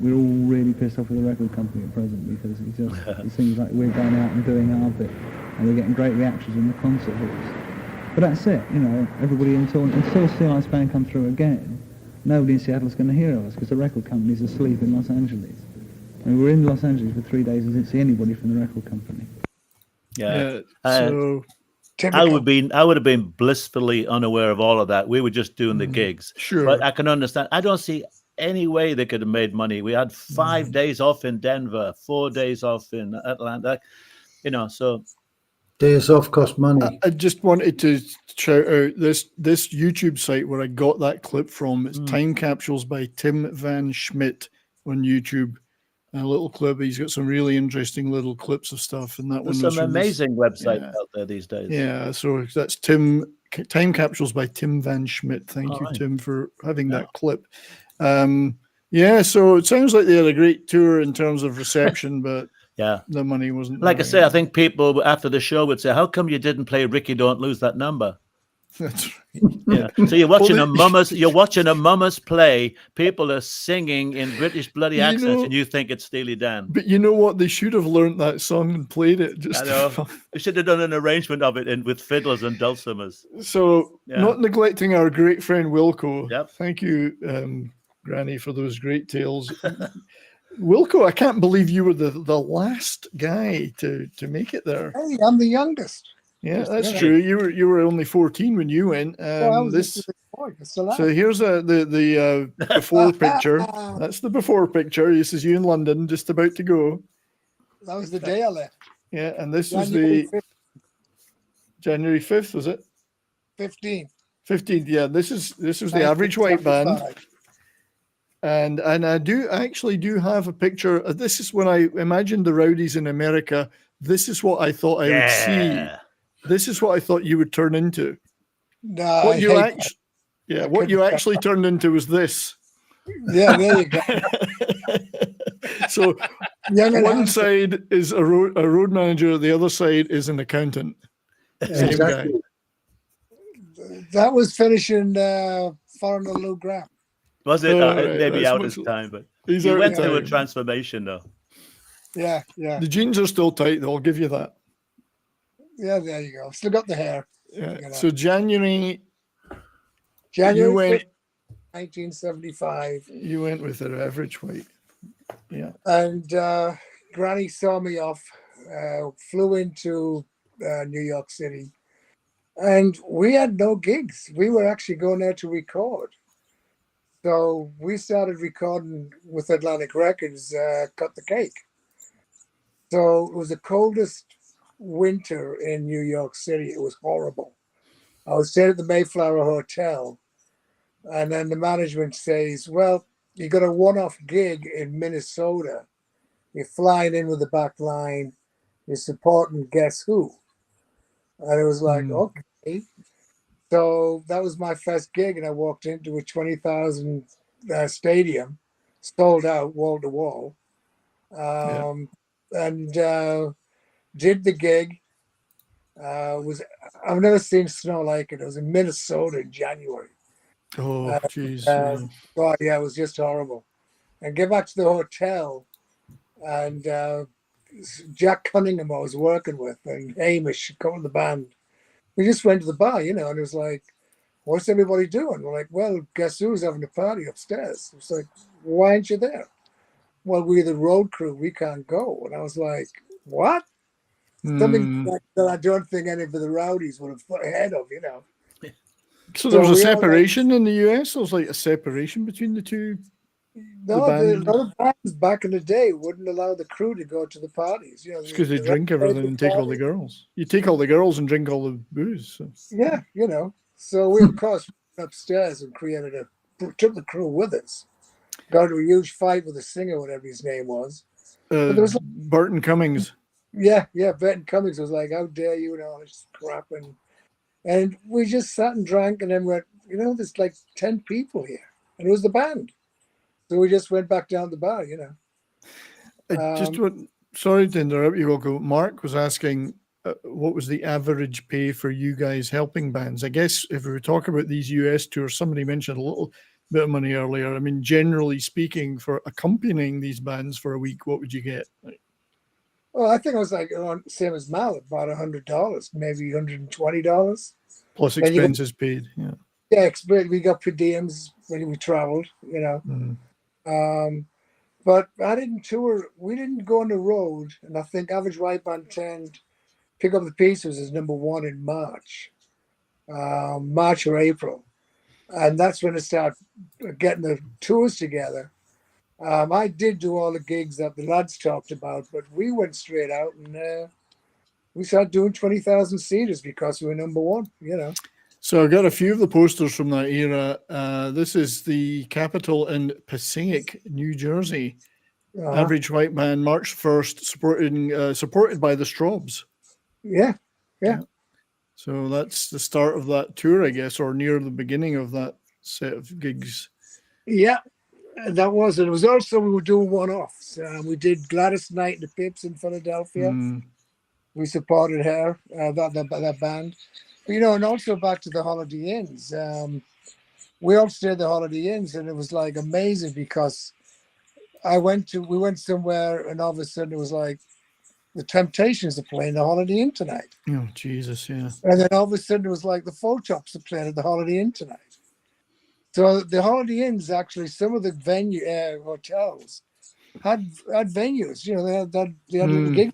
we're all really pissed off with the record company at present because it seems like we're going out and doing our bit, and we're getting great reactions in the concert halls. But that's it, everybody until Steeleye Span come through again, nobody in Seattle's going to hear of us because the record company's asleep in Los Angeles. I mean, we're in Los Angeles for 3 days and didn't see anybody from the record company. Yeah. So I would have been blissfully unaware of all of that. We were just doing the gigs. Sure. But I can understand. I don't see any way they could have made money. We had 5 days off in Denver, 4 days off in Atlanta, so. Days off cost money. I just wanted to shout out this YouTube site where I got that clip from. It's Time Capsules by Tim Van Schmidt on YouTube. A little clip. He's got some really interesting little clips of stuff, and There's some amazing websites out there these days. Yeah, so that's Time Capsules by Tim Van Schmidt. Thank you, Tim, for having that clip. So it sounds like they had a great tour in terms of reception, but the money wasn't. Like I say, I think people after the show would say, "How come you didn't play Ricky Don't Lose That Number?" That's right. Yeah. So you're watching a mummers play. People are singing in British bloody accents, and you think it's Steely Dan. But you know what? They should have learned that song and played it. I know. They should have done an arrangement of it with fiddlers and dulcimers. So, not neglecting our great friend Wilco. Yep. Thank you, Granny, for those great tales. Wilco, I can't believe you were the last guy to make it there. Hey, I'm the youngest. Yeah, that's true. You were only 14 when you went. So here's the before picture. That's the before picture. This is you in London, just about to go. That was the day I left. Yeah, and this was the January 5th, was it? 15th. 15th. Yeah, this was the Average White Band. And I actually do have a picture. This is when I imagined the Rowdies in America. This is what I thought I would see. This is what I thought you would turn into. No, what you actually turned into was this. Yeah, there you go. So one side is a road manager, the other side is an accountant. Same guy. That was finishing Foreigner Lou Graham. Was it? Maybe out his time, but he went through a transformation, though. Yeah. The jeans are still tight, though. I'll give you that. Yeah, there you go. Still got the hair. Yeah. So January 5th, 1975. You went with the Average White. Yeah. And Granny saw me off, flew into New York City, and we had no gigs. We were actually going there to record. So we started recording with Atlantic Records, Cut the Cake. So it was the coldest winter in New York City. It was horrible. I was staying at the Mayflower Hotel, and then the management says, well, you got a one-off gig in Minnesota. You're flying in with the back line. You're supporting Guess Who. And it was like, okay. So that was my first gig, and I walked into a 20,000 stadium, sold out wall to wall, and did the gig. I've never seen snow like it. It was in Minnesota in January. Oh, jeez. God, yeah, it was just horrible. And get back to the hotel, and Jack Cunningham I was working with, and Hamish, a couple of the band. We just went to the bar, and it was like, what's everybody doing? We're like, well, guess who's having a party upstairs? It's like, why aren't you there? Well, we're the road crew. We can't go. And I was like, what? Something that I don't think any of the Rowdies would have thought ahead of, So there was a separation in the US? There was like a separation between the two? No, a lot of bands back in the day wouldn't allow the crew to go to the parties. It's because they drink everything and take all the girls. You take all the girls and drink all the booze. So. Yeah, So we, of course, went upstairs and took the crew with us. Got into a huge fight with the singer, whatever his name was. Burton Cummings. Yeah, Burton Cummings was like, how dare you, and all this crap. And we just sat and drank, and then went, there's like 10 people here. And it was the band. So we just went back down the bar, Sorry to interrupt you, Wilco. Mark was asking what was the average pay for you guys helping bands? I guess if we were talking about these US tours, somebody mentioned a little bit of money earlier. I mean, generally speaking, for accompanying these bands for a week, what would you get? Well, I think it was like same as Mal, about $100, maybe $120. Plus expenses paid, yeah. Yeah, we got per diems when we traveled, But I didn't tour. We didn't go on the road, and I think Average White Band turned Pick Up the Pieces as #1 in March or April. And that's when I started getting the tours together. I did do all the gigs that the lads talked about, but we went straight out and we started doing 20,000 seaters because we were number one, you know. So I got a few of the posters from that era. This is the Capitol in Passaic, New Jersey. Average White Band, March 1st, supported by the Strawbs. Yeah. So that's the start of that tour, I guess, or near the beginning of that set of gigs. Yeah, that was it. It was also, we were doing one-offs. We did Gladys Knight and the Pips in Philadelphia. We supported her, that band. But, you know, and also back to the Holiday Inns. We all stayed at the Holiday Inns, and it was like amazing because we went somewhere, and all of a sudden it was like the Temptations are playing the Holiday Inn tonight. Oh, Jesus, yeah. And then all of a sudden it was like the Four Tops are playing at the Holiday Inn tonight. So the Holiday Inns, actually, some of the hotels had venues. You know, they had little gigs.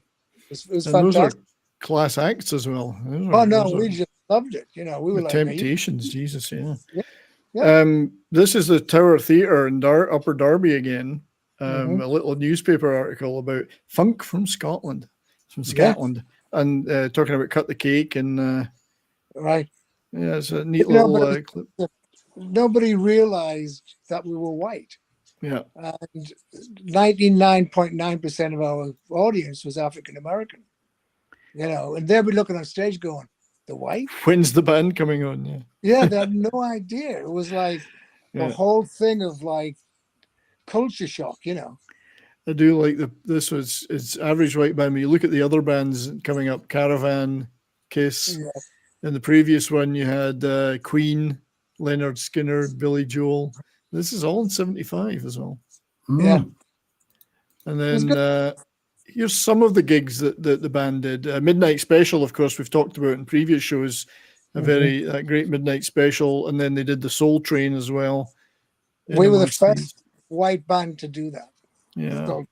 It was fantastic. Those are class acts as well. We just loved it. You know, we were like Temptations, Jesus, yeah. Yeah. This is the Tower Theatre in Upper Darby again. A little newspaper article about funk from Scotland, and talking about Cut the Cake and right. Yeah, it's a neat little clip. Nobody realized that we were white. Yeah. And 99.9% of our audience was African American. You know, and they'll be looking on stage going, the white? When's the band coming on? Yeah. Yeah, they had no idea. It was like a whole thing of like culture shock, you know. I do like it's Average White Band. When you look at the other bands coming up, Caravan, Kiss. Yeah. In the previous one, you had Queen, Leonard Skinner, Billy Joel. This is all in 75 as well. Yeah. And then here's some of the gigs that the band did. Midnight Special, of course, we've talked about in previous shows. A great Midnight Special. And then they did the Soul Train as well. We were the first white band to do that. Yeah.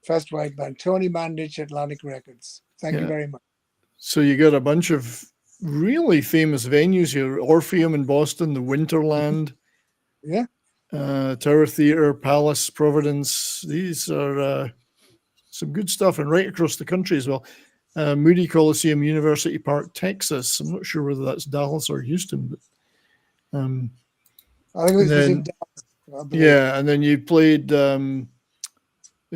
First white band. Tony Mandich, Atlantic Records. Thank you very much. So you got a bunch of really famous venues here. Orpheum in Boston, the Winterland. Yeah. Tower Theatre, Palace, Providence. These are some good stuff, and right across the country as well. Moody Coliseum, University Park, Texas. I'm not sure whether that's Dallas or Houston, but I think it was in Dallas. Yeah, and then you played in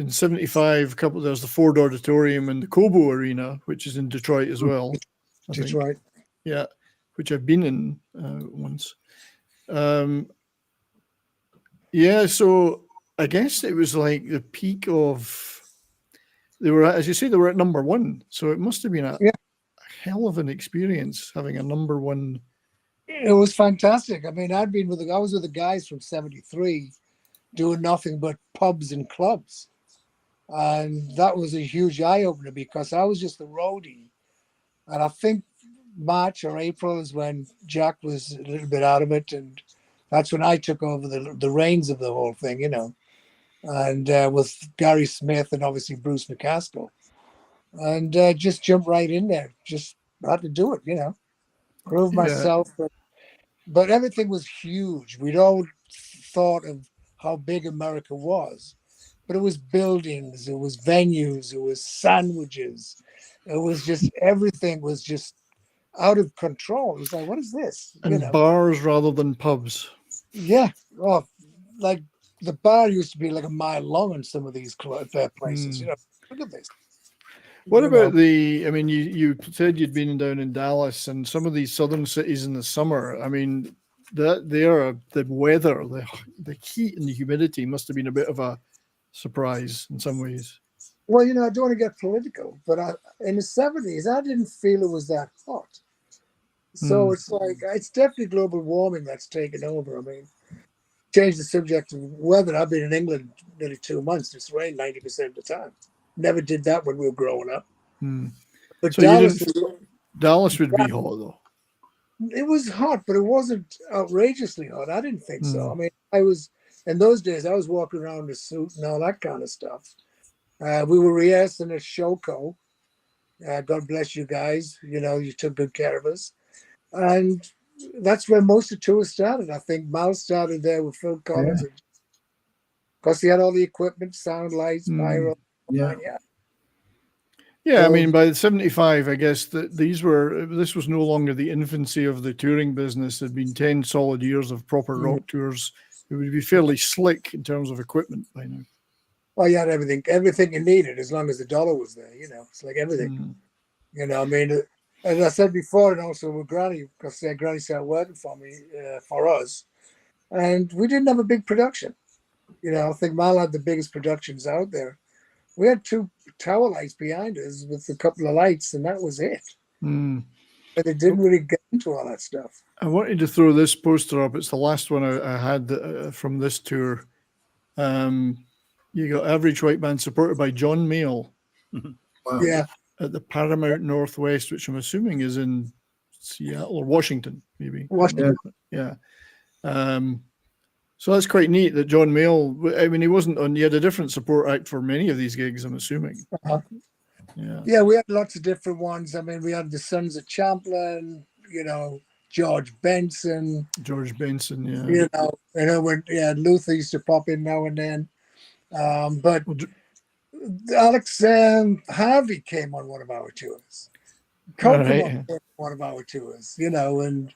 75. There's the Ford Auditorium and the Cobo Arena, which is in Detroit as well. Detroit. Yeah, which I've been in once. Yeah, so I guess it was like the peak of, they were, as you say, they were at number one. So it must have been a hell of an experience having a number one. It was fantastic. I mean, I was with the guys from 73 doing nothing but pubs and clubs. And that was a huge eye opener because I was just a roadie. And I think March or April is when Jack was a little bit out of it. And that's when I took over the reins of the whole thing, you know, and with Gary Smith and obviously Bruce McCaskill, and just jumped right in there. Just had to do it, you know, prove myself. But everything was huge. We'd all thought of how big America was, but it was buildings, it was venues, it was sandwiches, it was just everything was just out of control. It was like, what is this? And bars rather than pubs. Yeah, well, like the bar used to be like a mile long in some of these places. You know, look at this. What about you said you'd been down in Dallas and some of these southern cities in the summer. I mean, the weather, the heat and the humidity must have been a bit of a surprise in some ways. Well, you know, I don't want to get political, but in the 70s, I didn't feel it was that hot. So it's like, it's definitely global warming that's taken over. I mean, change the subject of weather. I've been in England nearly 2 months. It's rained 90% of the time. Never did that when we were growing up. But so Dallas would be hot, though. It was hot, but it wasn't outrageously hot. I didn't think so. I mean, in those days, I was walking around in a suit and all that kind of stuff. We were rehearsing at Shoko. God bless you guys. You know, you took good care of us. And that's where most of the tours started. I think Mal started there with Phil Collins. Because he had all the equipment, sound lights, pyro. Yeah. Yeah, I mean, by the 75, I guess that this was no longer the infancy of the touring business. It had been 10 solid years of proper rock tours. It would be fairly slick in terms of equipment by now. Well, you had everything you needed as long as the dollar was there. It's like everything. I mean, as I said before, and also with Granny, because Granny started working for me, for us, and we didn't have a big production. I think Mal had the biggest productions out there. We had 2 tower lights behind us with a couple of lights, and that was it. But it didn't really get into all that stuff. I wanted to throw this poster up. It's the last one I had from this tour. You got Average White Band supported by John Mayall. Wow. Yeah. At the Paramount Northwest, which I'm assuming is in Seattle or Washington, maybe. Washington. Yeah. So that's quite neat that John Mayall, I mean, he had a different support act for many of these gigs, I'm assuming. Yeah, we had lots of different ones. I mean, we had the Sons of Champlin, George Benson. Yeah. When Luther used to pop in now and then. But Alex Harvey came on one of our tours. Came on one of our tours, and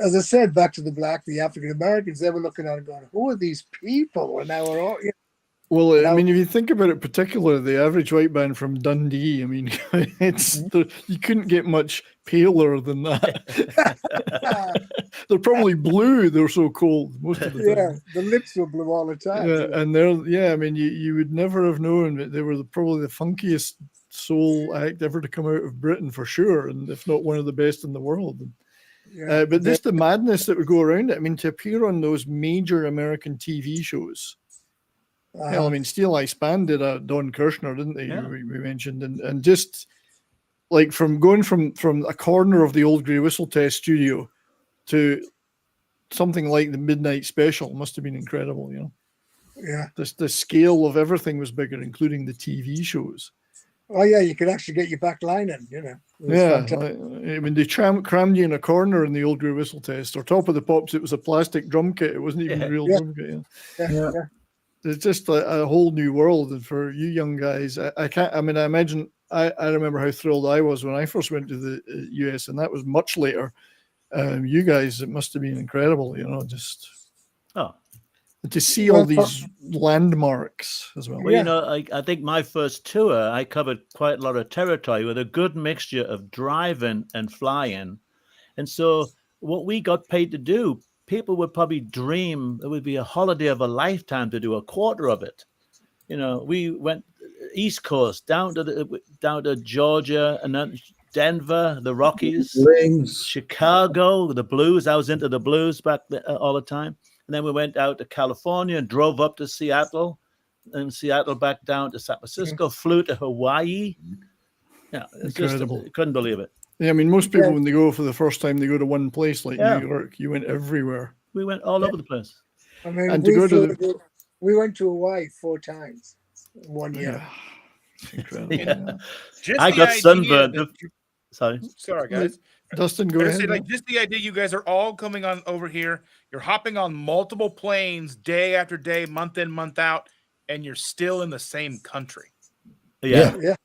as I said, back to the African Americans, they were looking at it going, who are these people? And now we're all, Well, I mean, if you think about it, particularly the Average White Band from Dundee, I mean, you couldn't get much paler than that. They're probably blue. They're so cold most of the time. Yeah, the lips were blue all the time. Yeah, and I mean, you would never have known that they were probably the funkiest soul act ever to come out of Britain for sure, and if not one of the best in the world. But just the madness that would go around it. I mean, to appear on those major American TV shows. Hell, I mean, Steeleye Span did a Don Kirshner, didn't they? Yeah. We mentioned, and just like from going from a corner of the old Grey Whistle Test studio to something like the Midnight Special must have been incredible, Yeah. The scale of everything was bigger, including the TV shows. Oh yeah, you could actually get your back line in, Yeah, I mean, they crammed you in a corner in the old Grey Whistle Test. Or Top of the Pops, it was a plastic drum kit. It wasn't even a real drum kit. Yeah. It's just a whole new world. And for you young guys, I imagine I remember how thrilled I was when I first went to the US, and that was much later. You guys, it must have been incredible, to see all these landmarks as well. Well, I think my first tour, I covered quite a lot of territory with a good mixture of driving and flying. And so what we got paid to do, people would probably dream it would be a holiday of a lifetime to do a quarter of it. We went East Coast down to Georgia, and then Denver, the Rockies, Chicago, the blues. I was into the blues back all the time. And then we went out to California and drove up to Seattle, and Seattle back down to San Francisco, flew to Hawaii. Yeah, it's incredible. Couldn't believe it. Yeah, I mean, most people, when they go for the first time, they go to one place like New York. You went everywhere. We went all over the place. I mean, and we went to Hawaii 4 times in 1 year. Yeah. It's incredible. I got sunburned. Sorry, guys. Dustin, go ahead. Just the idea you guys are all coming on over here. You're hopping on multiple planes day after day, month in, month out, and you're still in the same country. Yeah.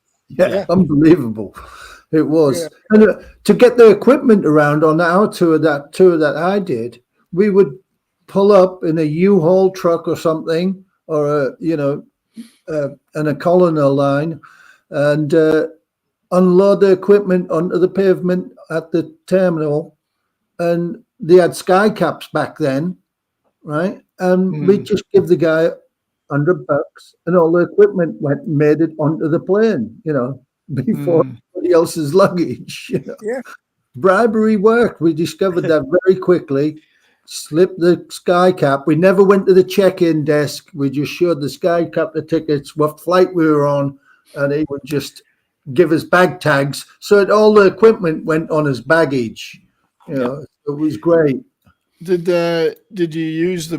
Unbelievable. It was. And to get the equipment around on our tour, that I did, we would pull up in a U-Haul truck or something, or a colonel line, and unload the equipment onto the pavement at the terminal. And they had sky caps back then, right? And we just give the guy $100 and all the equipment made it onto the plane, before anybody else's luggage. Bribery worked. We discovered that very quickly. Slipped the sky cap. We never went to the check-in desk. We just showed the sky cap the tickets, what flight we were on, and he would just give us bag tags. So all the equipment went on as baggage. It was great. Did you use the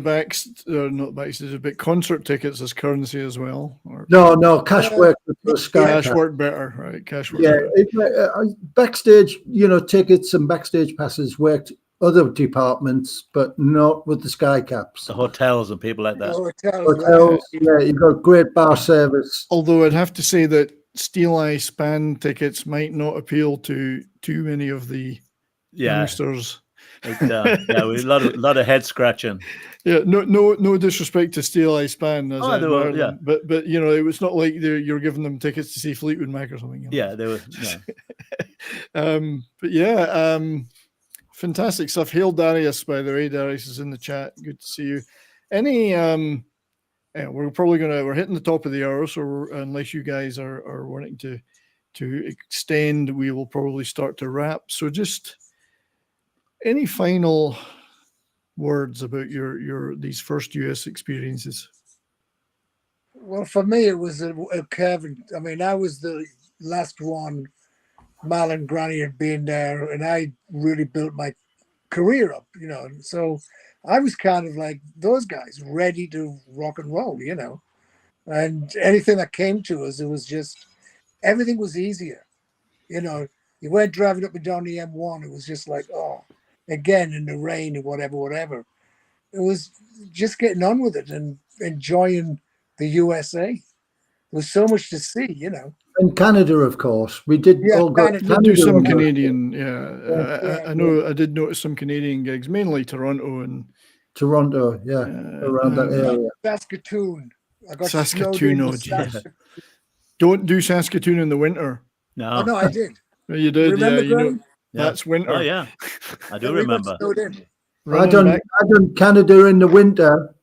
concert tickets as currency as well? Or? No, cash worked with the sky. Cash worked better, right? Cash worked better. Backstage, tickets and backstage passes worked other departments, but not with the sky caps. The hotels and people like that. Hotels, yeah, you've got great bar service. Although I'd have to say that Steeleye span tickets might not appeal to too many of the youngsters. Yeah, a lot of head scratching. Yeah, no disrespect to Steeleye span, as yeah. but you know, it was not like you're giving them tickets to see Fleetwood Mac or something. You know? Yeah, they were. Yeah. But yeah, fantastic stuff. Hail Darius, by the way. Darius is in the chat. Good to see you. Any we're hitting the top of the hour, so unless you guys are wanting to extend, we will probably start to wrap. So just any final words about your these first US experiences? Well, for me, it was a curve. I mean, I was the last one. Mal and Granny had been there, and I really built my career up, you know. So I was kind of like those guys, ready to rock and roll, you know. And anything that came to us, it was just, everything was easier. You know, you weren't driving up and down the M1. It was just like, oh, again, in the rain and whatever. It was just getting on with it and enjoying the USA. There was so much to see, you know. And Canada, of course. We did all go Canada, do some Canadian, I know I did notice some Canadian gigs, mainly Toronto and Toronto, around that area. Saskatoon. I got Saskatoon, oh geez. Don't do Saskatoon in the winter. No. Oh, no, I did. You did, remember, you know, that's winter. Oh yeah, I do remember. I done Canada in the winter.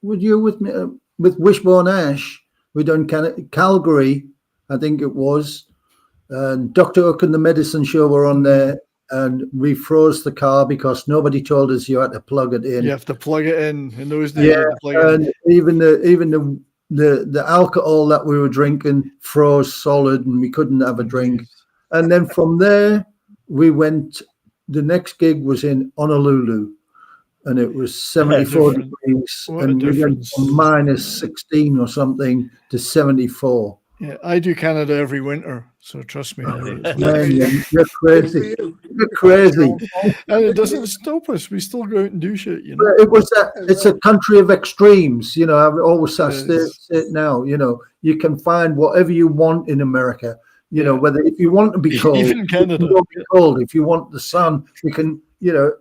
Would you with me with Wishbone Ash? We done Calgary, I think it was. And Dr. Hook and the Medicine Show were on there, and we froze the car because nobody told us you had to plug it in. You have to plug it in those days. Yeah, and even the alcohol that we were drinking froze solid, and we couldn't have a drink. And then from there, we went. The next gig was in Honolulu, and it was 74 degrees, and we went from -16 or something to 74. Yeah, I do Canada every winter, so trust me. Man, you're crazy. You're crazy. And it doesn't stop us. We still go out and do shit, you know. It's a country of extremes, you know. I've always said it now, you know. You can find whatever you want in America, you know. Whether if you want to be cold, even Canada, you be cold. If you want the sun, you can, you know.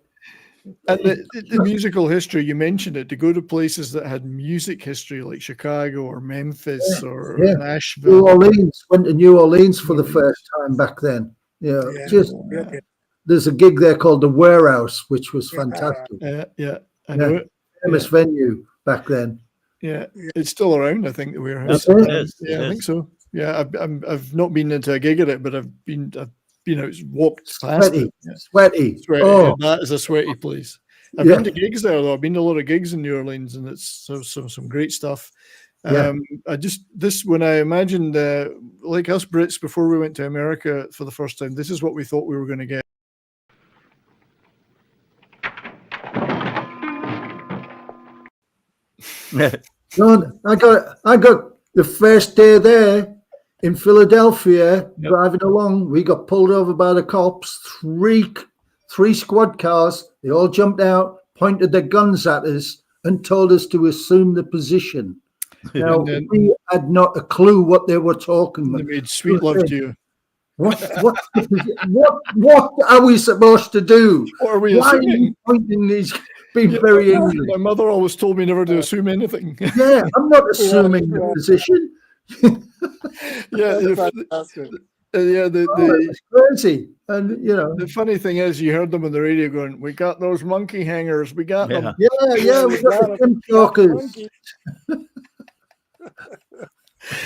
And the musical history, you mentioned it, to go to places that had music history like Chicago or Memphis or Nashville. New Orleans, went to New Orleans for the first time back then. You know, there's a gig there called the Warehouse, which was fantastic. I know it. Famous venue back then. Yeah, it's still around, I think, the Warehouse. I think so. Yeah, I've not been into a gig at it, but I've been walked past it. Sweaty. Oh, that is a sweaty place. I've been to gigs there, though. I've been to a lot of gigs in New Orleans, and it's some great stuff. When I imagined, like us Brits, before we went to America for the first time, this is what we thought we were going to get. John, I got the first day there. In Philadelphia, driving along, we got pulled over by the cops. Three squad cars. They all jumped out, pointed their guns at us, and told us to assume the position. Now we had not a clue what they were talking about. They made sweet love to you. What are we supposed to do? What are we Why assuming? are you pointing these? Being very English. My mother always told me never to assume anything. Yeah, I'm not assuming the position. It's crazy. And you know, the funny thing is, you heard them on the radio going, "We got those monkey hangers. We got them." We got the Tim talkers.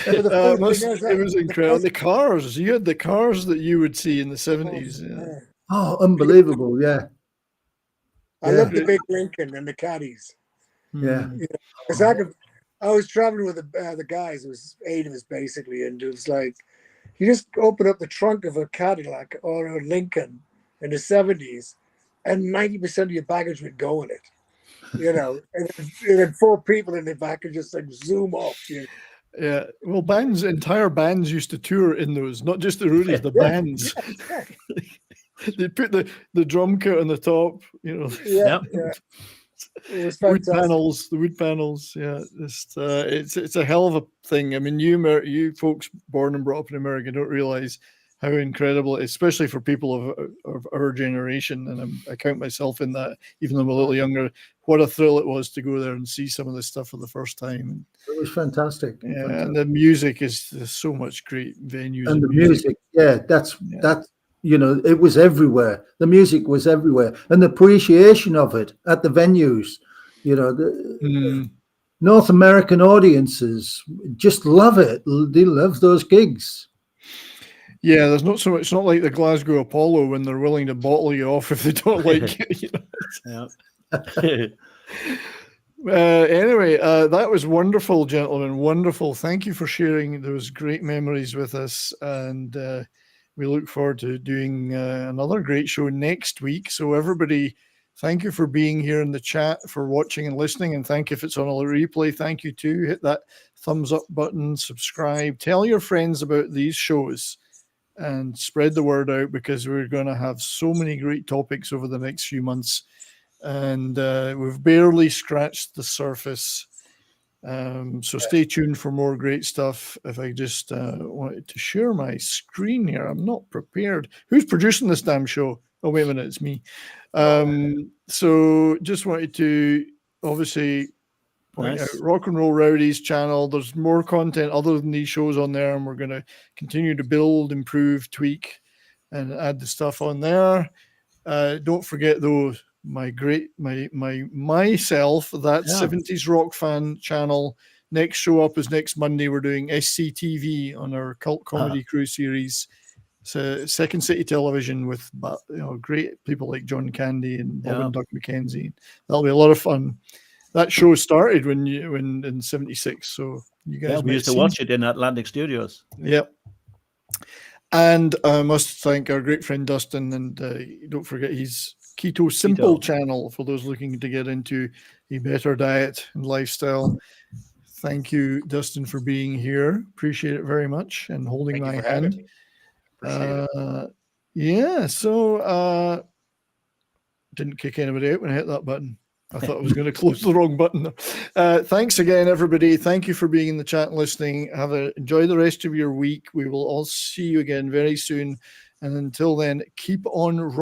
It was incredible. The cars, you had the cars that you would see in the 70s. Oh, unbelievable! Yeah, I love the big Lincoln and the caddies. Yeah, because I was traveling with the guys. It was 8 of us basically, and it was like you just open up the trunk of a Cadillac or a Lincoln in the 70s, and 90% of your baggage would go in it. You know, and then 4 people in the back and just like zoom off. You know? Yeah, well, entire bands used to tour in those, not just the Rowdies, the bands. They put the drum kit on the top, you know. Yeah, yeah. It was fantastic. The wood panels, yeah. It's a hell of a thing. I mean, you folks born and brought up in America don't realize how incredible it is, especially for people of our generation. And I count myself in that, even though I'm a little younger. What a thrill it was to go there and see some of this stuff for the first time. It was fantastic. Yeah, fantastic. and the music there's so much great venues. And the music, that's you know, it was everywhere. The music was everywhere, and the appreciation of it at the venues. You know, the North American audiences just love it. They love those gigs. Yeah, there's not so much. It's not like the Glasgow Apollo when they're willing to bottle you off if they don't like it. You know? Anyway, that was wonderful, gentlemen. Wonderful. Thank you for sharing those great memories with us, and we look forward to doing another great show next week. So everybody, thank you for being here in the chat, for watching and listening, and thank you if it's on a replay. Thank you too. Hit that thumbs up button, subscribe, tell your friends about these shows, and spread the word out, because we're going to have so many great topics over the next few months, and we've barely scratched the surface. So stay tuned for more great stuff. If I just wanted to share my screen here, I'm not prepared. Who's producing this damn show? Oh, wait a minute, it's me. So just wanted to obviously point out Rock and Roll Rowdies channel. There's more content other than these shows on there, and we're going to continue to build, improve, tweak, and add the stuff on there. Don't forget though, myself, that 70s Rock Fan channel. Next show up is next Monday. We're doing SCTV on our Cult Comedy Crew series. So Second City Television with great people like John Candy and Bob and Doug McKenzie. That'll be a lot of fun. That show started when in '76, so you guys. We used to watch it in Atlantic Studios. Yep. And I must thank our great friend Dustin, and don't forget his Keto Simple channel for those looking to get into a better diet and lifestyle. Thank you, Dustin, for being here. Appreciate it very much and holding my hand. Yeah, so didn't kick anybody out when I hit that button. I thought I was going to close the wrong button. Thanks again, everybody. Thank you for being in the chat and listening. Enjoy the rest of your week. We will all see you again very soon. And until then, keep on